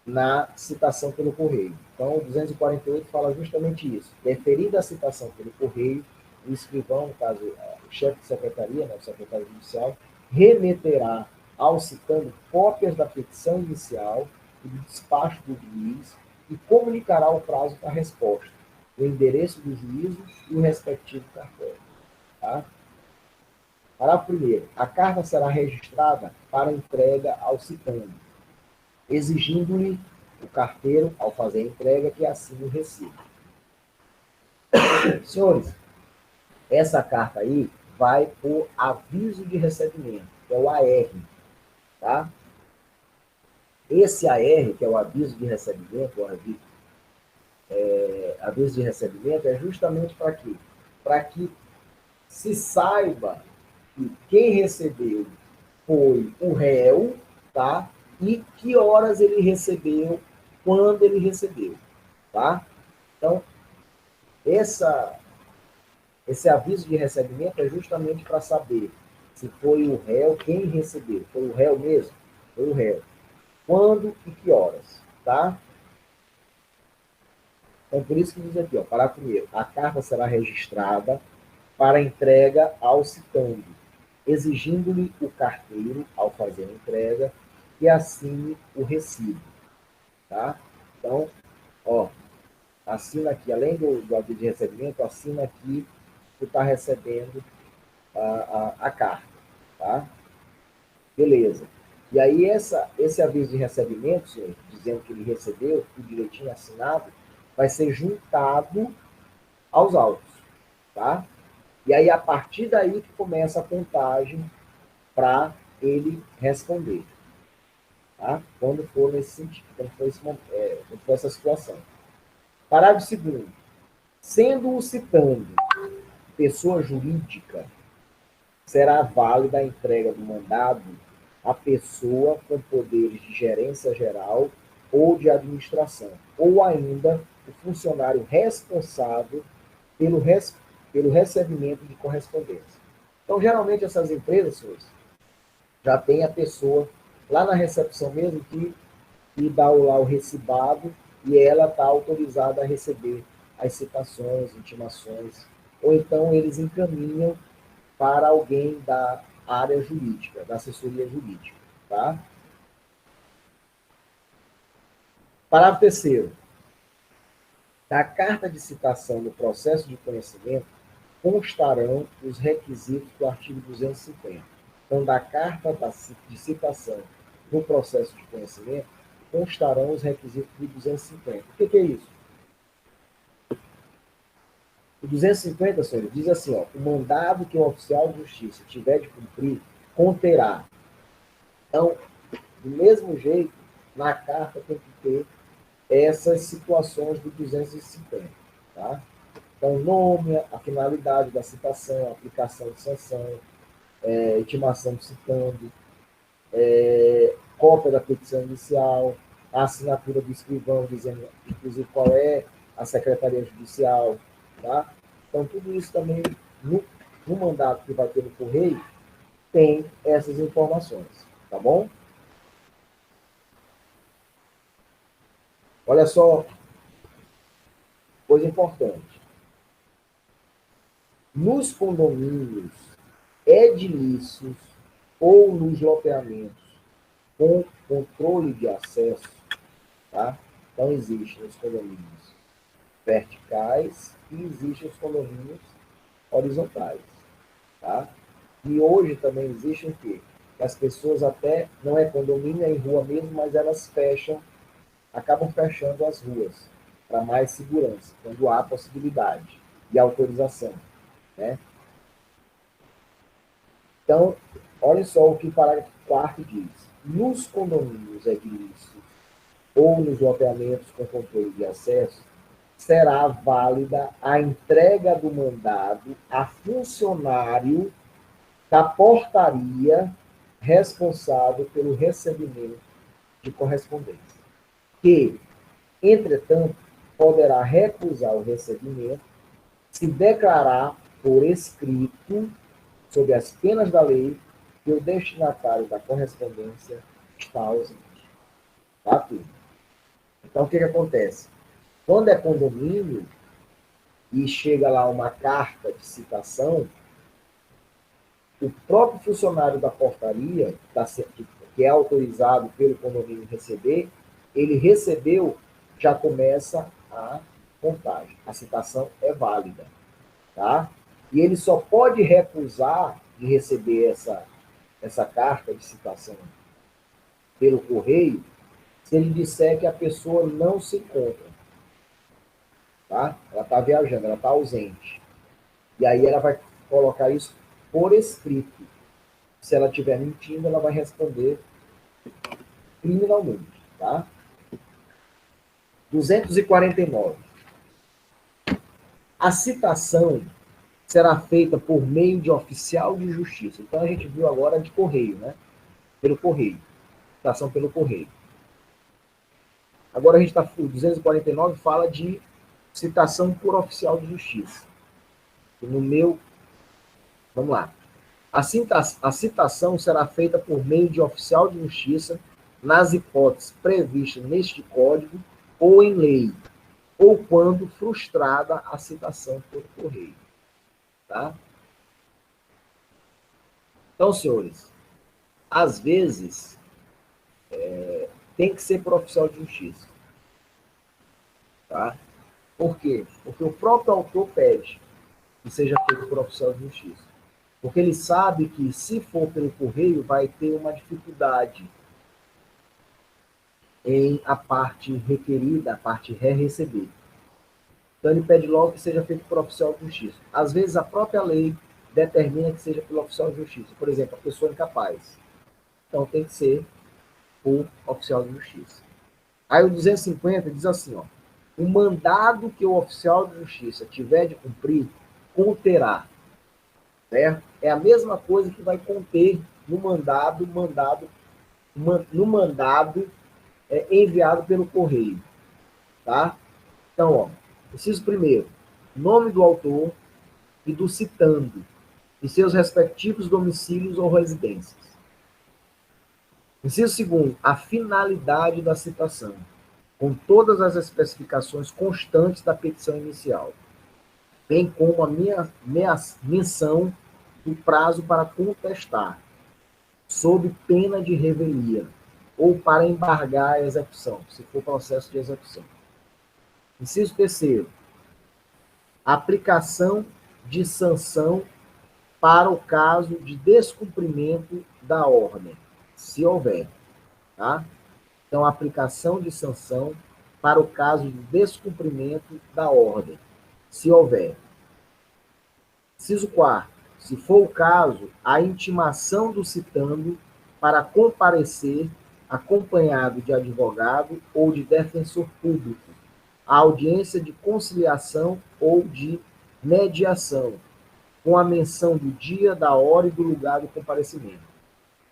na citação pelo correio. Então, o 248 fala justamente isso. Deferida a citação pelo correio, o escrivão, no caso, o chefe de secretaria, né, o secretário judicial, remeterá ao citando cópias da petição inicial e do despacho do juiz e comunicará o prazo para a resposta, o endereço do juízo e o respectivo cartório. Tá? Parágrafo 1º. A carta será registrada para entrega ao citando, exigindo-lhe o carteiro, ao fazer a entrega, que assine o recibo. Senhores, essa carta aí vai por aviso de recebimento, que é o AR. Tá? Esse AR, que é o aviso de recebimento, aviso de recebimento, é justamente para quê? Para que se saiba que quem recebeu foi o réu, tá? E que horas ele recebeu, quando ele recebeu, tá? Então, esse aviso de recebimento é justamente para saber se foi o réu, quem recebeu. Foi o réu mesmo? Foi o réu. Quando e que horas, tá? Então, por isso que diz aqui, parágrafo 1º. A carta será registrada para entrega ao citando, exigindo-lhe o carteiro, ao fazer a entrega, que assine o recibo, tá? Então, assina aqui, além do aviso de recebimento, assina aqui que está recebendo a carta, tá? Beleza. E aí, esse aviso de recebimento, senhor, dizendo que ele recebeu, tudo direitinho assinado, vai ser juntado aos autos, tá? E aí, a partir daí que começa a contagem para ele responder, tá? Quando for nesse sentido, quando for essa situação. Parágrafo 2º. Sendo o citando pessoa jurídica, será válida a entrega do mandado à pessoa com poderes de gerência geral ou de administração, ou ainda o funcionário responsável pelo recebimento de correspondência. Então, geralmente, essas empresas, senhores, já tem a pessoa lá na recepção mesmo que dá lá o recibado e ela está autorizada a receber as citações, intimações, ou então eles encaminham para alguém da área jurídica, da assessoria jurídica. Tá? Parágrafo 3º. Da carta de citação no processo de conhecimento constarão os requisitos do artigo 250. Então, da carta de citação no processo de conhecimento constarão os requisitos de 250. O que é isso? O 250, senhores, diz assim, o mandado que o oficial de justiça tiver de cumprir conterá. Então, do mesmo jeito, na carta tem que ter essas situações do 250. Tá? Então, nome, a finalidade da citação, a aplicação de sanção, intimação do citando, cópia da petição inicial, a assinatura do escrivão, dizendo, inclusive, qual é a secretaria judicial. Tá? Então, tudo isso também, no mandato que vai ter no correio, tem essas informações. Tá bom? Olha só, coisa importante. Nos condomínios edilícios ou nos loteamentos com controle de acesso, tá? Então, existem os condomínios verticais e existem os condomínios horizontais, tá? E hoje também existe o quê? Que as pessoas até, não é condomínio, é em rua mesmo, mas elas acabam fechando as ruas para mais segurança, quando há possibilidade e autorização, né? Então, olha só o que o parágrafo 4º diz. Nos condomínios edilícios ou nos loteamentos com controle de acesso, será válida a entrega do mandado a funcionário da portaria responsável pelo recebimento de correspondência, que, entretanto, poderá recusar o recebimento se declarar por escrito, sob as penas da lei, que o destinatário da correspondência está ausente. Tá, turma? Então, o que acontece? Quando é condomínio e chega lá uma carta de citação, o próprio funcionário da portaria, que é autorizado pelo condomínio receber, ele recebeu, já começa a contagem. A citação é válida. Tá? E ele só pode recusar de receber essa carta de citação pelo correio se ele disser que a pessoa não se encontra. Tá? Ela está viajando, ela está ausente. E aí ela vai colocar isso por escrito. Se ela estiver mentindo, ela vai responder criminalmente. Tá? 249. A citação será feita por meio de oficial de justiça. Então a gente viu agora de correio, né? Pelo correio. Citação pelo correio. Agora a gente está. O 249 fala de citação por oficial de justiça. No meu. Vamos lá. A citação será feita por meio de oficial de justiça nas hipóteses previstas neste código ou em lei, ou quando frustrada a citação por correio. Tá? Então, senhores, às vezes tem que ser por oficial de justiça. Tá? Por quê? Porque o próprio autor pede que seja feito por oficial de justiça. Porque ele sabe que, se for pelo correio, vai ter uma dificuldade em a parte requerida, a parte receber. Então, ele pede logo que seja feito por oficial de justiça. Às vezes, a própria lei determina que seja pelo oficial de justiça. Por exemplo, a pessoa incapaz. Então, tem que ser por oficial de justiça. Aí, o 250 diz assim, ó, o mandado que o oficial de justiça tiver de cumprir conterá, certo? É a mesma coisa que vai conter no mandado enviado pelo correio, tá? Então, ó, preciso primeiro nome do autor e do citando e seus respectivos domicílios ou residências. Inciso segundo, a finalidade da citação, com todas as especificações constantes da petição inicial, bem como a minha menção do prazo para contestar, sob pena de revelia, ou para embargar a execução, se for processo de execução. Inciso terceiro, aplicação de sanção para o caso de descumprimento da ordem, se houver. Tá? Então, aplicação de sanção para o caso de descumprimento da ordem, se houver. Inciso quarto, se for o caso, a intimação do citando para comparecer acompanhado de advogado ou de defensor público, a audiência de conciliação ou de mediação, com a menção do dia, da hora e do lugar do comparecimento.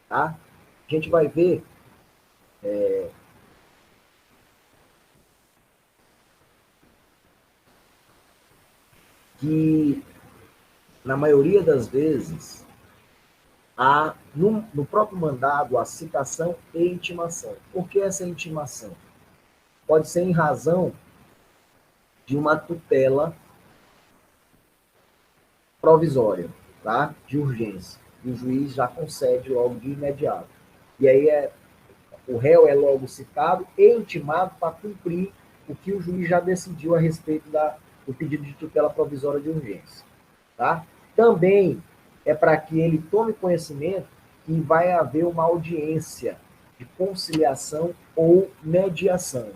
Tá? A gente vai ver que, na maioria das vezes, há no próprio mandado a citação e intimação. Por que essa intimação? Pode ser em razão de uma tutela provisória, tá? De urgência. E o juiz já concede logo de imediato. E aí o réu é logo citado e intimado para cumprir o que o juiz já decidiu a respeito do pedido de tutela provisória de urgência. tá? Também é para que ele tome conhecimento que vai haver uma audiência de conciliação ou mediação,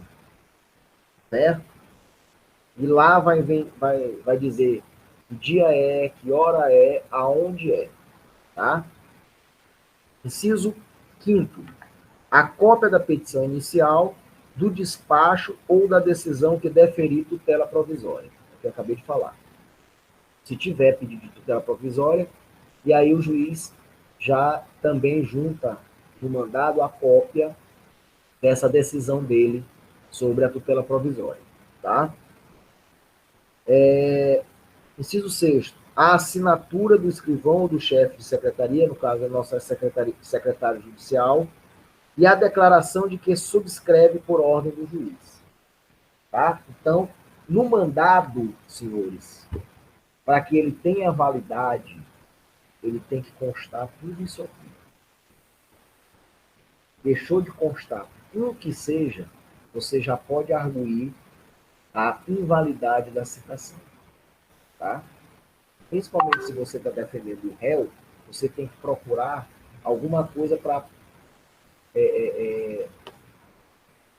certo? E lá vai dizer que dia é, que hora é, aonde é, tá? Inciso 5º. A cópia da petição inicial, do despacho ou da decisão que deferir tutela provisória, é o que eu acabei de falar. Se tiver pedido de tutela provisória, e aí o juiz já também junta no mandado a cópia dessa decisão dele sobre a tutela provisória, tá? Inciso 6º, a assinatura do escrivão ou do chefe de secretaria, no caso, a nossa secretário judicial, e a declaração de que subscreve por ordem do juiz. Tá? Então, no mandado, senhores, para que ele tenha validade, ele tem que constar tudo isso aqui. Deixou de constar o que seja, você já pode arguir a invalidade da citação. Tá? Principalmente se você está defendendo o réu, você tem que procurar alguma coisa para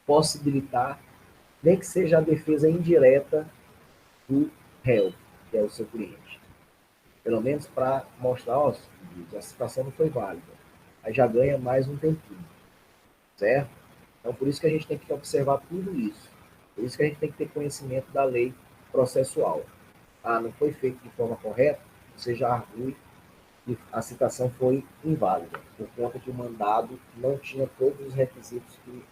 possibilitar, nem que seja a defesa indireta do réu, que é o seu cliente. Pelo menos para mostrar, ó, a citação não foi válida. Aí já ganha mais um tempinho, certo? Então, por isso que a gente tem que observar tudo isso. Por isso que a gente tem que ter conhecimento da lei processual. Ah, não foi feito de forma correta, você já argue que a citação foi inválida, por conta que o mandado não tinha todos os requisitos que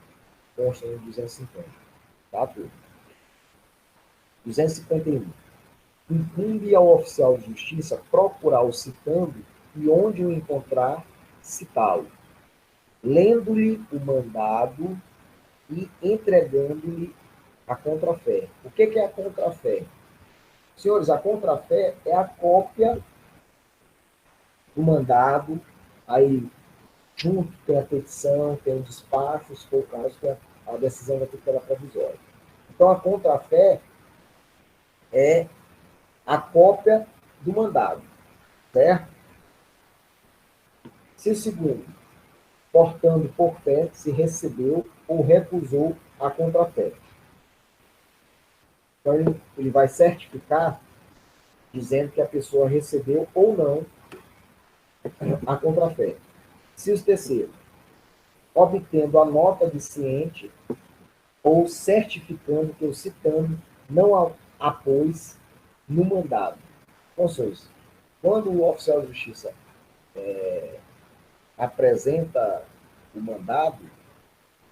constam no 250. Tá, turma? 251. Incumbe ao oficial de justiça procurar o citando e onde o encontrar, citá-lo, lendo-lhe o mandado e entregando-lhe a contrafé. O que é a contrafé? Senhores, a contrafé é a cópia do mandado, aí junto tem a petição, tem o despacho, se for o caso, tem a decisão da tutela provisória. Então, a contrafé é a cópia do mandado, certo? Se segundo, portando por fé, se recebeu ou recusou a contrafé. Então, ele vai certificar dizendo que a pessoa recebeu ou não a contrafé. Inciso terceiro, obtendo a nota de ciente ou certificando que o citando não apôs no mandado. Ou seja, quando o oficial de justiça apresenta o mandado,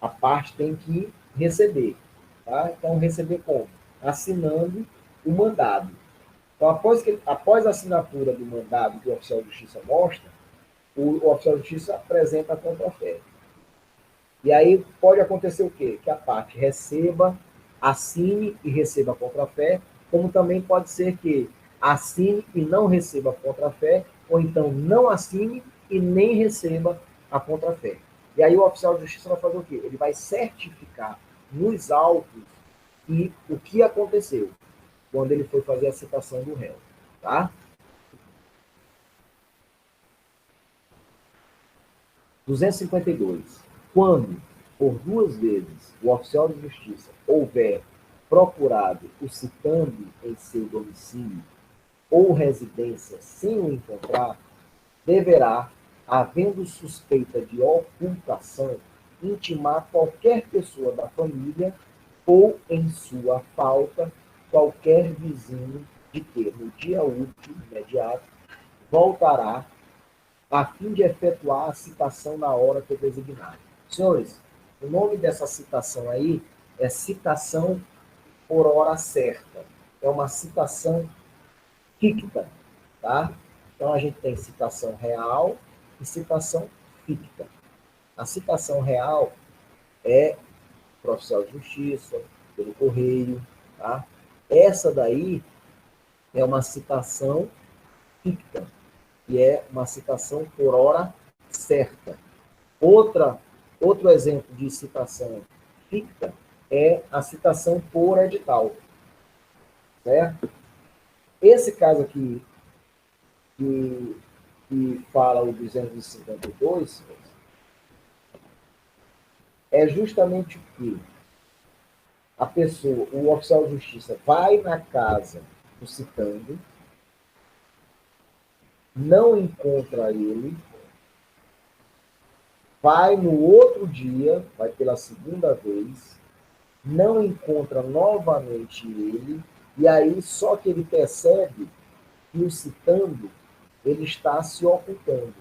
a parte tem que receber. Tá? Então, receber como? Assinando o mandado. Então, após a assinatura do mandado que o oficial de justiça mostra, o oficial de justiça apresenta a contrafé. E aí pode acontecer o quê? Que a parte receba, assine e receba a contrafé, como também pode ser que assine e não receba a contrafé, ou então não assine e nem receba a contrafé. E aí o oficial de justiça vai fazer o quê? Ele vai certificar nos autos e o que aconteceu quando ele foi fazer a citação do réu. Tá? 252. Quando, por 2 vezes, o oficial de justiça houver procurado o citando em seu domicílio ou residência sem o encontrar, deverá, havendo suspeita de ocultação, intimar qualquer pessoa da família ou, em sua falta, qualquer vizinho de que, no dia útil imediato, voltará a fim de efetuar a citação na hora que designar. Senhores, o nome dessa citação aí é citação por hora certa. É uma citação ficta, tá? Então a gente tem citação real e citação ficta. A citação real é para o oficial de justiça, pelo correio, tá? Essa daí é uma citação ficta, que é uma citação por hora certa. Outro exemplo de citação ficta é a citação por edital, certo? Esse caso aqui que fala o 252, é justamente o que a pessoa, o oficial de justiça, vai na casa do citando, não encontra ele, vai no outro dia, vai pela segunda vez, não encontra novamente ele, e aí só que ele percebe que o citando, ele está se ocultando,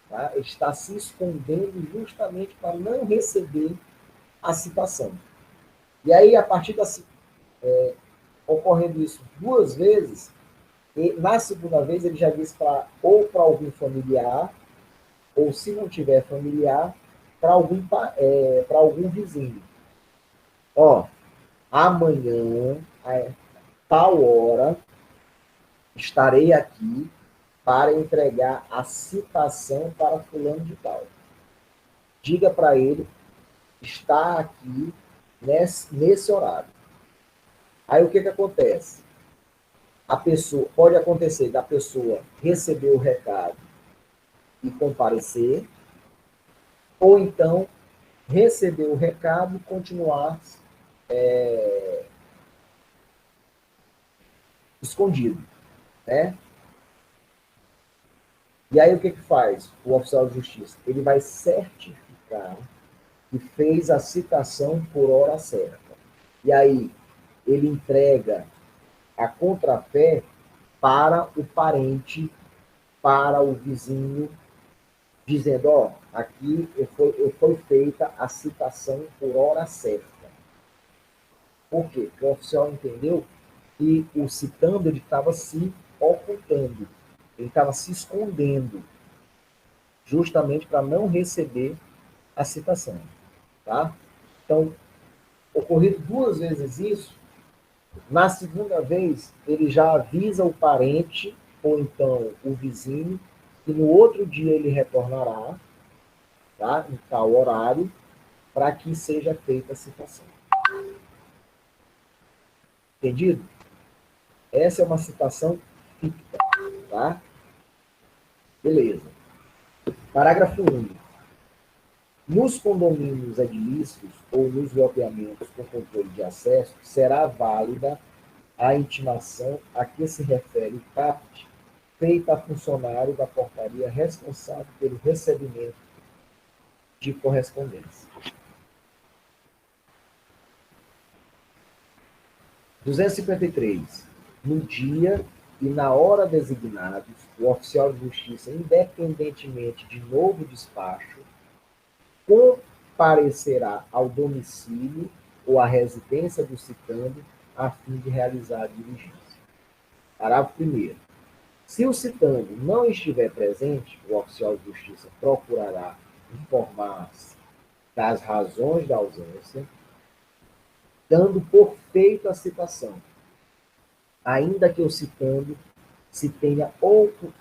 tá? Ele está se escondendo justamente para não receber a citação. E aí, a partir da ocorrendo isso duas vezes, e na segunda vez ele já diz ou para algum familiar, ou se não tiver familiar, para algum vizinho. Ó, amanhã, a tal hora, estarei aqui para entregar a citação para fulano de tal. Diga para ele, está aqui nesse horário. Aí o que acontece? A pessoa, pode acontecer da pessoa receber o recado e comparecer, ou então receber o recado e continuar escondido, né? E aí o que faz o oficial de justiça? Ele vai certificar que fez a citação por hora certa. E aí ele entrega a contrafé para o parente, para o vizinho, dizendo, ó, aqui foi feita a citação por hora certa. Por quê? Porque o oficial entendeu que o citando ele estava se ocultando, ele estava se escondendo, justamente para não receber a citação. Tá? Então, ocorrido duas vezes isso, na segunda vez, ele já avisa o parente, ou então o vizinho, que no outro dia ele retornará, tá? Em tal horário, para que seja feita a citação. Entendido? Essa é uma citação ficta, tá? Beleza. Parágrafo único. Nos condomínios edilícios ou nos loteamentos com controle de acesso, será válida a intimação a que se refere o CAPT, feita a funcionário da portaria responsável pelo recebimento de correspondência. 253. No dia e na hora designados, o oficial de justiça, independentemente de novo despacho, comparecerá ao domicílio ou à residência do citando a fim de realizar a diligência. Parágrafo 1º. Se o citando não estiver presente, o oficial de justiça procurará informar-se das razões da ausência, dando por feita a citação, ainda que o citando se tenha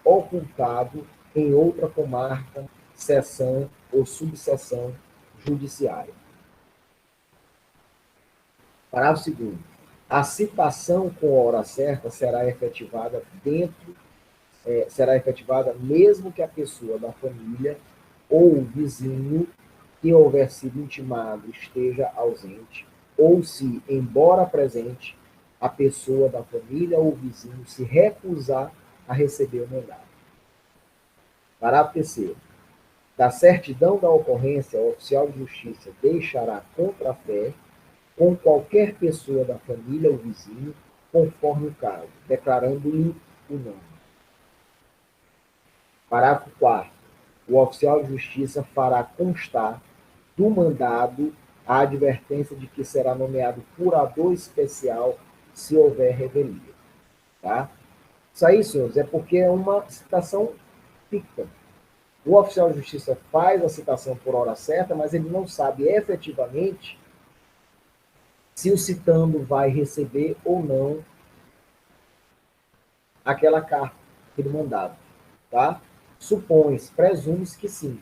ocultado em outra comarca, seção ou subseção judiciária. Parágrafo 2º. A citação com hora certa será efetivada mesmo que a pessoa da família ou o vizinho que houver sido intimado esteja ausente, ou se, embora presente, a pessoa da família ou o vizinho se recusar a receber o mandado. Parágrafo 3º. Da certidão da ocorrência, o oficial de justiça deixará contrafé com qualquer pessoa da família ou vizinho, conforme o caso, declarando-lhe o nome. Parágrafo 4º. O oficial de justiça fará constar do mandado a advertência de que será nomeado curador especial se houver revelia. Tá? Isso aí, senhores, é porque é uma citação ficta. O oficial de justiça faz a citação por hora certa, mas ele não sabe efetivamente se o citando vai receber ou não aquela carta, aquele mandado. Tá? Supõe-se, presume-se que sim.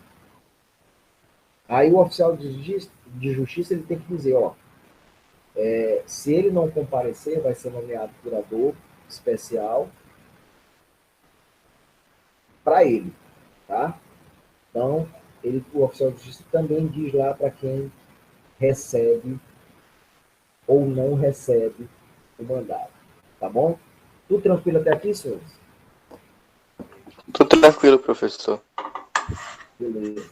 Aí o oficial de justiça ele tem que dizer, ó, se ele não comparecer, vai ser nomeado curador especial para ele, tá? Então, o oficial de justiça também diz lá para quem recebe ou não recebe o mandado, tá bom? Tudo tranquilo até aqui, senhores? Tudo tranquilo, professor. Beleza.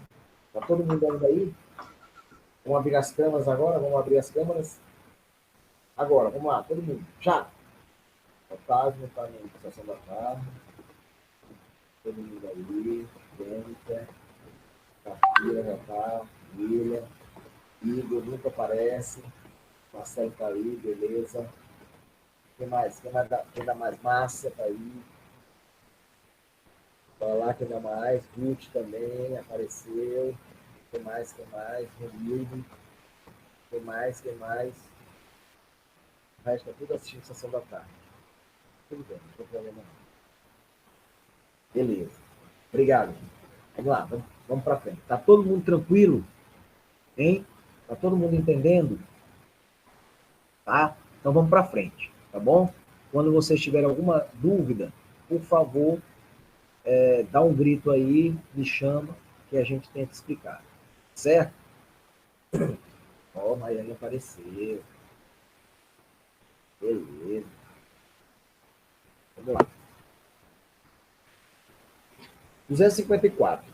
Tá todo mundo ainda aí? Vamos abrir as câmeras agora? Vamos abrir as câmeras? Agora, vamos lá, todo mundo. Já! Otávio está na sessão da tarde. Todo mundo aí. Jennifer. Cafira já tá. William. Igor nunca aparece. Marcelo tá aí, beleza. Quem mais? Quem dá mais? Márcia tá aí. Vai lá, quem dá mais? Ruth também apareceu. Quem mais? Quem mais? Romildo. Quem mais? Quem mais? O resto é tudo assistindo sessão da tarde. Tudo bem, não tem problema não. Beleza. Obrigado. Vamos lá, vamos para frente. Tá todo mundo tranquilo? Hein? Tá todo mundo entendendo? Tá? Então vamos para frente, tá bom? Quando vocês tiverem alguma dúvida, por favor, dá um grito aí, me chama, que a gente tenta explicar. Certo? Ó, Maiane apareceu. Beleza. Vamos lá. 254.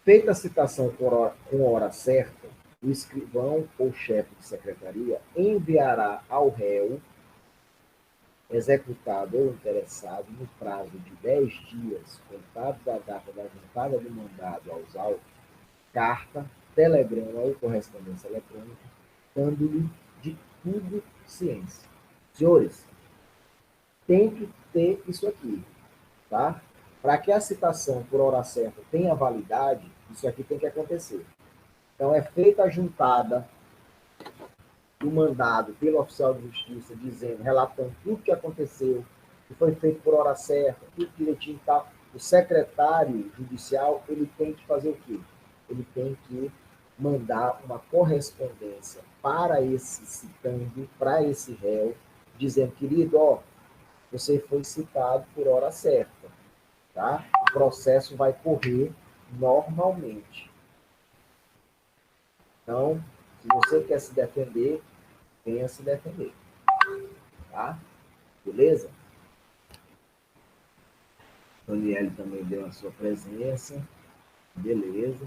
Feita a citação com hora certa, o escrivão ou chefe de secretaria enviará ao réu, executado ou interessado, no prazo de 10 dias, contado da data da juntada do mandado aos autos, carta, telegrama ou correspondência eletrônica, dando-lhe de tudo ciência. Senhores, tem que ter isso aqui, tá? Para que a citação por hora certa tenha validade, isso aqui tem que acontecer. Então, é feita a juntada do mandado pelo oficial de justiça, dizendo, relatando tudo que aconteceu, que foi feito por hora certa, tudo direitinho e tal. O secretário judicial, ele tem que fazer o quê? Ele tem que mandar uma correspondência para esse citando, para esse réu, dizendo, querido, ó, você foi citado por hora certa, tá? O processo vai correr normalmente. Então, se você quer se defender, venha se defender. Tá? Beleza? Daniele também deu a sua presença. Beleza.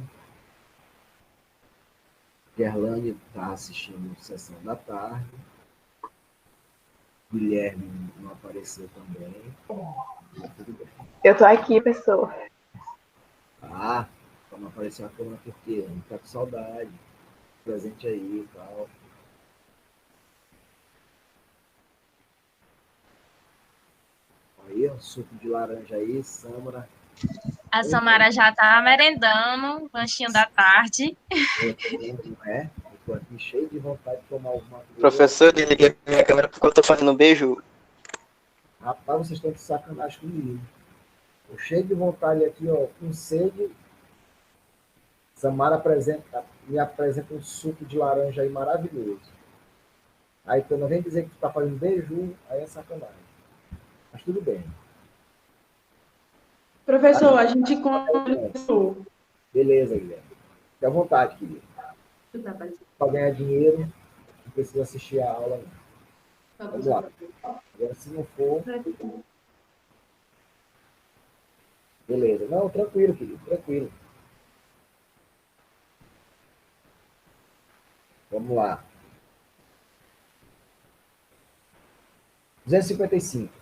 Gerlane está assistindo sessão da tarde. Guilherme não apareceu também. Tudo bem. Eu tô aqui, pessoa. Ah, então não apareceu a câmera porque a gente tá com saudade. Presente aí e tal. Aí, ó, suco de laranja aí, Samara. A Samara já tá merendando, lanchinho da tarde. Não é? Eu tô aqui cheio de vontade de tomar alguma coisa. Professor, desliguei minha câmera porque eu tô fazendo um beijo. Rapaz, vocês estão de sacanagem comigo. Eu cheio de vontade aqui, ó, com sede. Samara me apresenta um suco de laranja aí maravilhoso. Aí tu não vem dizer que tu tá fazendo beijo, aí é sacanagem. Mas tudo bem. Professor, a gente conversou. Beleza, Guilherme. Fique à vontade, querido. Para ganhar dinheiro, não precisa assistir a aula, não. Vamos lá. Agora, se não for... Beleza. Não, tranquilo, querido. Tranquilo. Vamos lá. 255.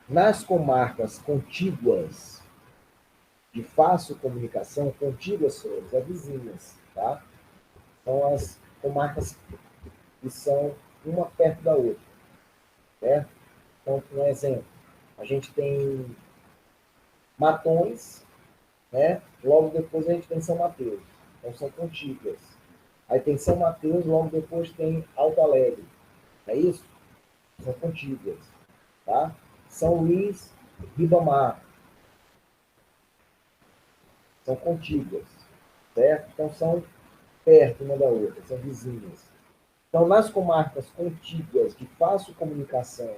Nas comarcas contíguas de fácil comunicação, contíguas, senhores, é vizinhas, tá? São as comarcas que são uma perto da outra, certo? Então, um exemplo, a gente tem Matões, né? Logo depois a gente tem São Mateus. Então, são contíguas. Aí tem São Mateus, logo depois tem Alto Alegre. É isso? São contíguas, tá? São Luís, Ribamar. São contíguas, certo? Então, são perto uma da outra, são vizinhas. Então, nas comarcas contíguas de fácil comunicação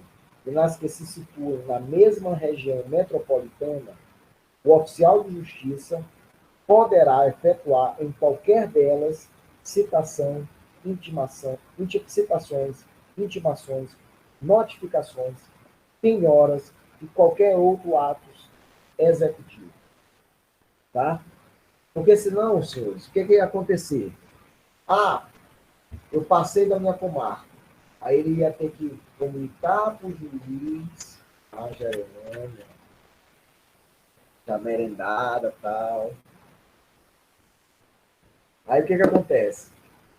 e nas que se situam na mesma região metropolitana, o oficial de justiça poderá efetuar em qualquer delas citação, citações, intimações, notificações, penhoras e qualquer outro ato executivo. Tá? Porque senão, senhores, o que ia acontecer? Ah, eu passei da minha comarca. Aí ele ia ter que comunicar para o juiz a Gerônimo, da merendada e tal. Aí o que acontece?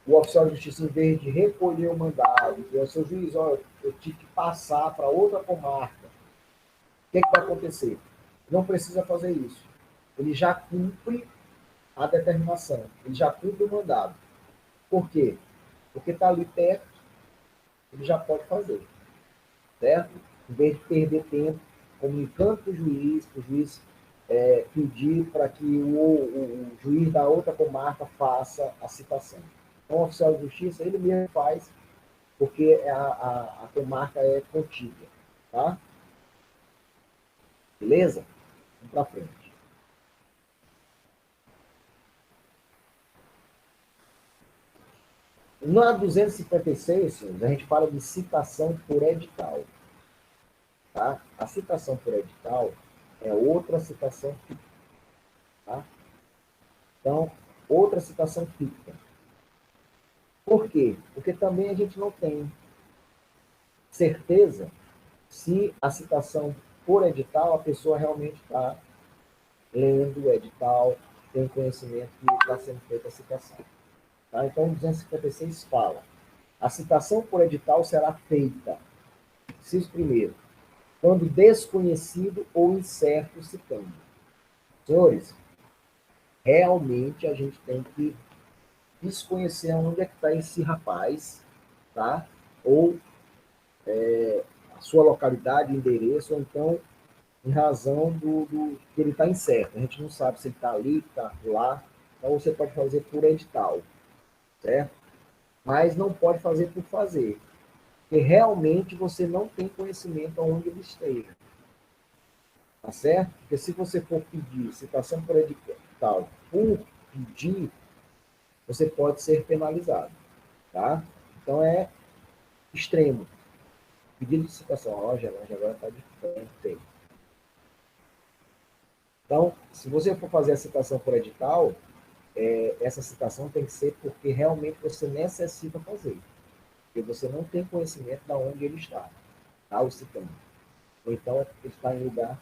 O oficial de justiça, em vez de recolher o mandado, dizer ao seu juiz, olha, eu tive que passar para outra comarca. O que vai acontecer? Não precisa fazer isso. Ele já cumpre a determinação, ele já cumpre o mandado. Por quê? Porque está ali perto, ele já pode fazer. Certo? Em vez de perder tempo comunicando para o juiz pedir para que o juiz da outra comarca faça a citação. Então, o oficial de justiça, ele mesmo faz, porque a comarca é contígua. Tá? Beleza? Vamos para frente. Na 256, senhores, a gente fala de citação por edital. Tá? A citação por edital é outra citação ficta. Tá? Então, outra citação ficta. Por quê? Porque também a gente não tem certeza se a citação por edital, a pessoa realmente está lendo o edital, tem conhecimento que está sendo feita a citação. Tá? Então, o 256 fala: a citação por edital será feita, inciso primeiro, quando desconhecido ou incerto citando. Senhores, realmente a gente tem que desconhecer onde é que está esse rapaz, tá? Ou a sua localidade, endereço, ou então em razão do que ele está incerto. A gente não sabe se ele está ali, está lá. Então você pode fazer por edital, certo? Mas não pode fazer por fazer, porque realmente você não tem conhecimento aonde ele esteja. Tá certo? Porque se você for pedir citação por edital por pedir, você pode ser penalizado. Tá? Então é extremo. Pedido de citação, agora está diferente. Então, se você for fazer a citação por edital, essa citação tem que ser porque realmente você necessita fazer. Porque você não tem conhecimento de onde ele está, tá? O citando. Ou então ele está em lugar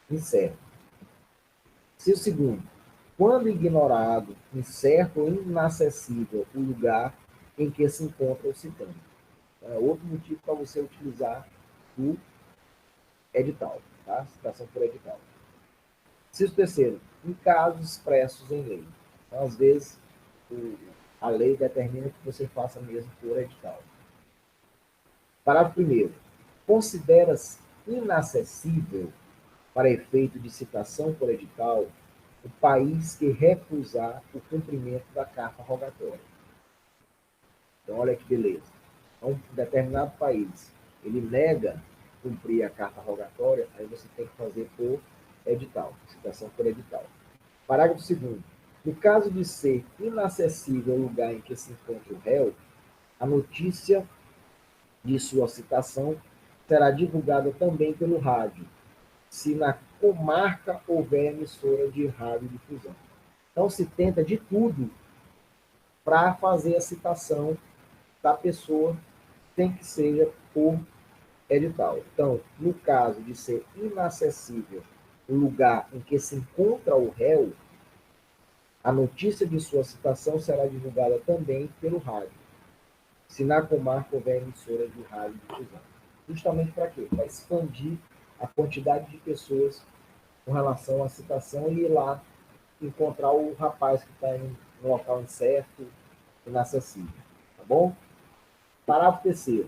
incerto. Se o segundo, quando ignorado, incerto ou inacessível o lugar em que se encontra o citando. É outro motivo para você utilizar o edital, tá? Citação por edital. Inciso terceiro, em casos expressos em lei. Então, às vezes, a lei determina que você faça mesmo por edital. Parágrafo primeiro. Considera-se inacessível, para efeito de citação por edital, o país que recusar o cumprimento da carta rogatória. Então, olha que beleza. Então, um determinado país, ele nega cumprir a carta rogatória, aí você tem que fazer por edital, citação por edital. Parágrafo 2º. No caso de ser inacessível o lugar em que se encontra o réu, a notícia de sua citação será divulgada também pelo rádio, se na comarca houver emissora de radiodifusão. Então, se tenta de tudo para fazer a citação da pessoa, tem que seja por edital. Então, no caso de ser inacessível o lugar em que se encontra o réu, a notícia de sua citação será divulgada também pelo rádio, se na comarca houver emissora de radiodifusão. Justamente para quê? Para expandir a quantidade de pessoas com relação à citação e ir lá encontrar o rapaz que está em um local incerto, inacessível. Tá bom? Parágrafo 3º.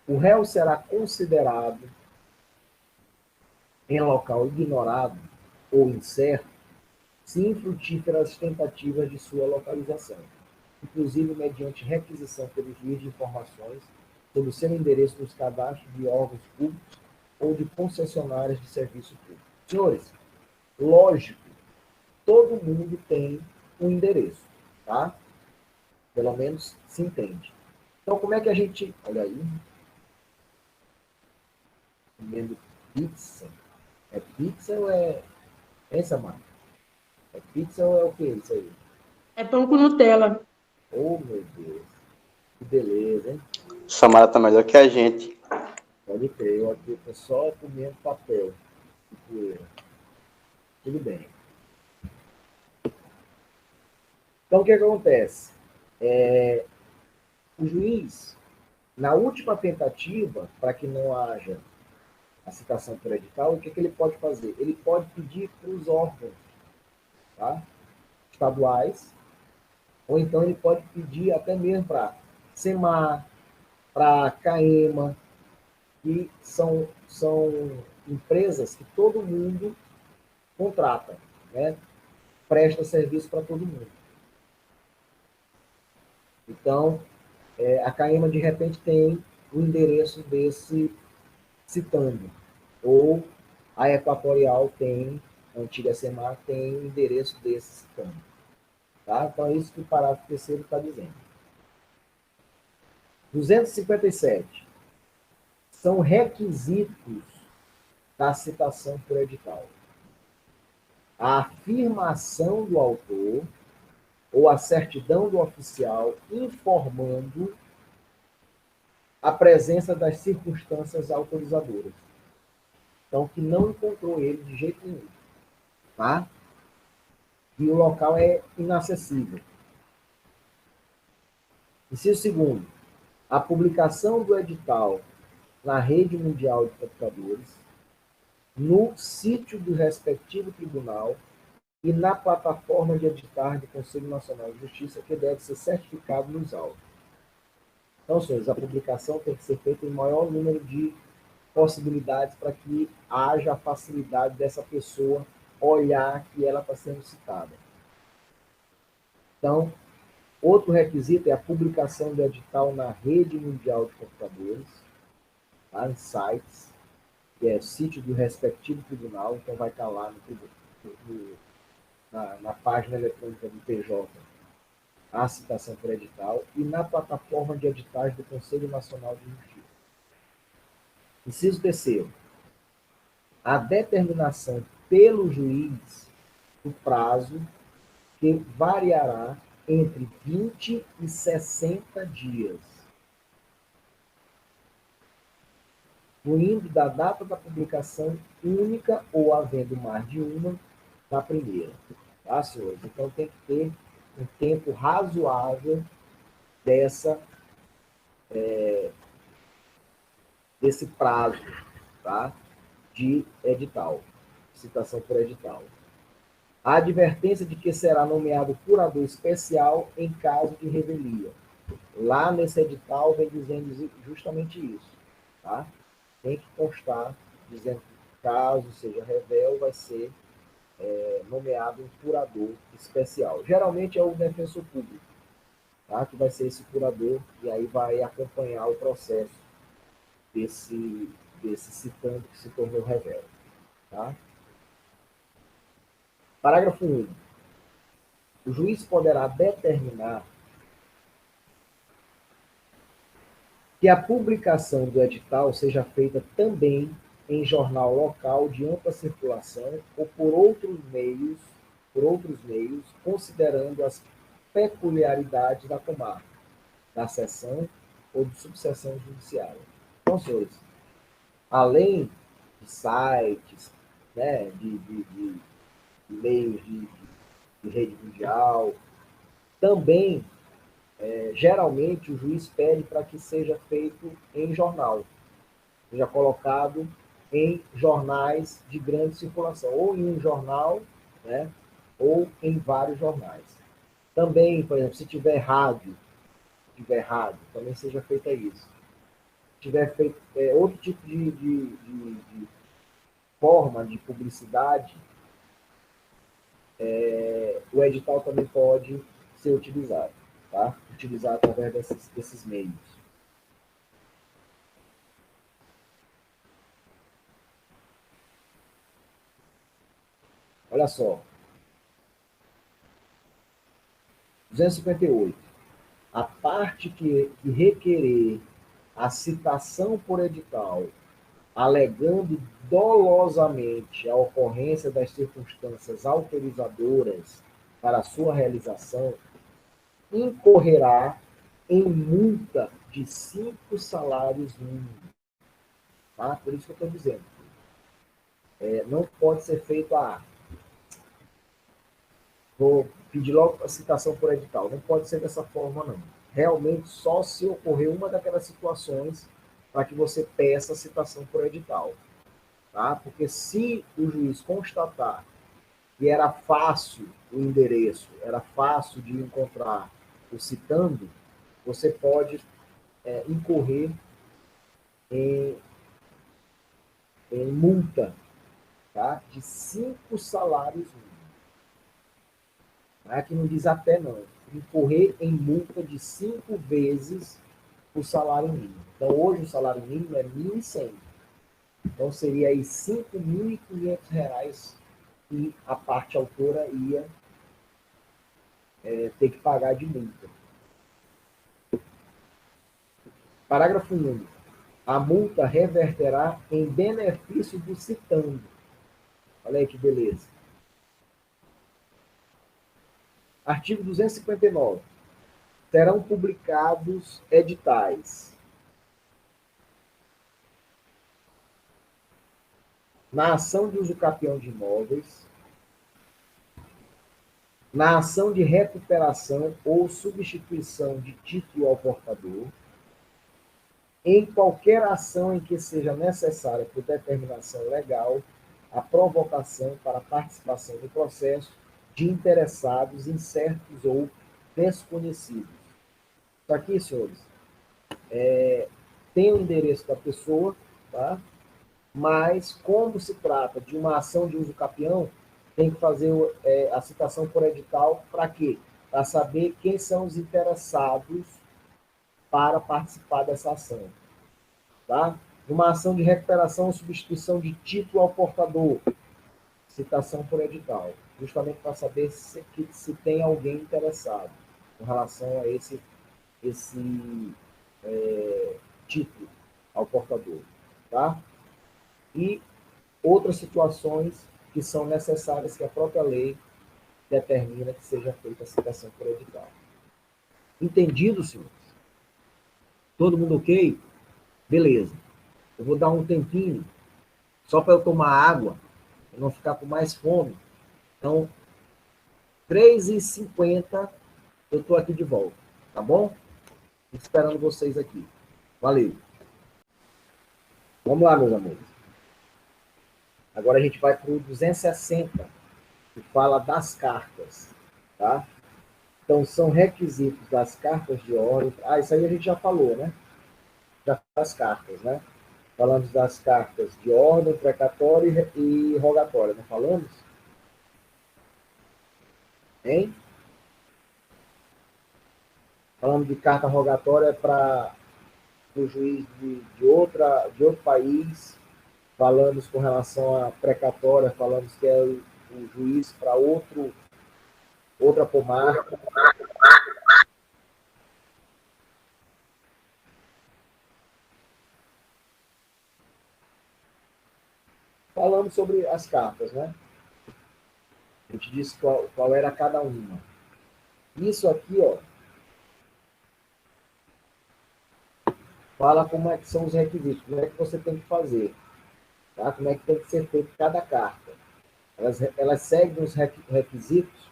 O réu será considerado em local ignorado ou incerto se infrutíferas tentativas de sua localização, inclusive mediante requisição pelo juiz de informações sob o seu endereço nos cadastros de órgãos públicos ou de concessionárias de serviço público. Senhores, lógico, todo mundo tem um endereço, tá? Pelo menos se entende. Então, como é que a gente... Olha aí. Comendo pizza. É pizza ou é... Essa marca? É pizza ou é o que isso aí? É pão com Nutella. Oh, meu Deus. Que beleza, hein? Samara tá melhor que a gente. Pode crer, eu aqui tô só comendo papel. Que poeira. Tudo bem. Então, o que acontece? O juiz, na última tentativa, para que não haja a citação por edital, o que ele pode fazer? Ele pode pedir para os órgãos, tá? Estaduais, ou então ele pode pedir até mesmo para SEMAR, para CAEMA, que são empresas que todo mundo contrata, né? Presta serviço para todo mundo. Então, a CAEMA, de repente, tem o endereço desse citando, ou a Equatorial tem, a antiga SEMAR tem o endereço desse citando. Tá? Então, é isso que o parágrafo terceiro está dizendo. 257. São requisitos da citação por edital: a afirmação do autor ou a certidão do oficial informando a presença das circunstâncias autorizadoras. Então, que não encontrou ele de jeito nenhum. Tá? E o local é inacessível. Inciso segundo, a publicação do edital na rede mundial de computadores, no sítio do respectivo tribunal e na plataforma de editar do Conselho Nacional de Justiça, que deve ser certificado nos autos. Então, senhores, a publicação tem que ser feita em maior número de possibilidades para que haja a facilidade dessa pessoa olhar que ela está sendo citada. Então, outro requisito é a publicação do edital na rede mundial de computadores, tá? Em sites, que é o sítio do respectivo tribunal, então vai estar lá na página eletrônica do PJ a citação por edital e na plataforma de editais do Conselho Nacional de Justiça. Inciso terceiro, a determinação pelo juiz do prazo que variará entre 20 e 60 dias, fluindo da data da publicação única ou havendo mais de uma na primeira. Tá, senhores? Então tem que ter um tempo razoável desse prazo, tá? De edital, citação por edital. A advertência de que será nomeado curador especial em caso de revelia. Lá nesse edital vem dizendo justamente isso, tá? Tem que constar dizendo que caso seja revel, vai ser nomeado um curador especial. Geralmente é o defensor público, tá? Que vai ser esse curador e aí vai acompanhar o processo desse citando que se tornou revel. Tá? Parágrafo 1. O juiz poderá determinar que a publicação do edital seja feita também em jornal local de ampla circulação ou por outros meios, considerando as peculiaridades da comarca, da seção ou de subseção judiciária. Então, senhores, além de sites, né, de meios de rede mundial, também, geralmente, o juiz pede para que seja feito em jornal, seja colocado em jornais de grande circulação, ou em um jornal, né, ou em vários jornais. Também, por exemplo, se tiver rádio, também seja feita isso. Se tiver feito outro tipo de forma de publicidade, o edital também pode ser utilizado, tá? Utilizar através desses meios. Olha só, 258. A parte que requerer a citação por edital, alegando dolosamente a ocorrência das circunstâncias autorizadoras para a sua realização, incorrerá em multa de 5 salários mínimos. Tá? Por isso que eu estou dizendo. Não pode ser feito vou pedir logo a citação por edital. Não pode ser dessa forma, não. Realmente, só se ocorrer uma daquelas situações para que você peça a citação por edital. Tá? Porque se o juiz constatar que era fácil o endereço, era fácil de encontrar o citando, você pode incorrer em multa, tá? De 5 salários mínimos. Aqui não diz até não. Incorrer em multa de 5 vezes o salário mínimo. Então, hoje o salário mínimo é 1.100. Então, seria aí R$ 5.500 que a parte autora ia ter que pagar de multa. Parágrafo único. A multa reverterá em benefício do citando. Olha aí que beleza. Artigo 259. Serão publicados editais na ação de usucapião de imóveis, na ação de recuperação ou substituição de título ao portador, em qualquer ação em que seja necessária, por determinação legal, a provocação para participação no processo de interessados incertos ou desconhecidos. Isso aqui, senhores, tem o endereço da pessoa, tá? Mas, como se trata de uma ação de uso capião, tem que fazer a citação por edital para quê? Para saber quem são os interessados para participar dessa ação. Tá? Uma ação de recuperação ou substituição de título ao portador, citação por edital, justamente para saber se tem alguém interessado com relação a esse título ao portador. Tá? E outras situações que são necessárias que a própria lei determina que seja feita a citação por edital. Entendido, senhores? Todo mundo ok? Beleza. Eu vou dar um tempinho só para eu tomar água, para não ficar com mais fome. Então, 3h50 eu estou aqui de volta, tá bom? Esperando vocês aqui. Valeu. Vamos lá, meus amores. Agora a gente vai para o 260, que fala das cartas, tá? Então, são requisitos das cartas de ordem. Isso aí a gente já falou, né? Já das cartas, né? Falamos das cartas de ordem, precatória e rogatória, não falamos? Hein? Falamos de carta rogatória para o juiz de outro país. Falamos com relação à precatória, falamos que é o juiz para outra comarca. Falamos sobre as cartas, né? A gente disse qual era cada uma. Isso aqui, ó, fala como é que são os requisitos, como é que você tem que fazer, tá? Como é que tem que ser feito cada carta. Elas seguem os requisitos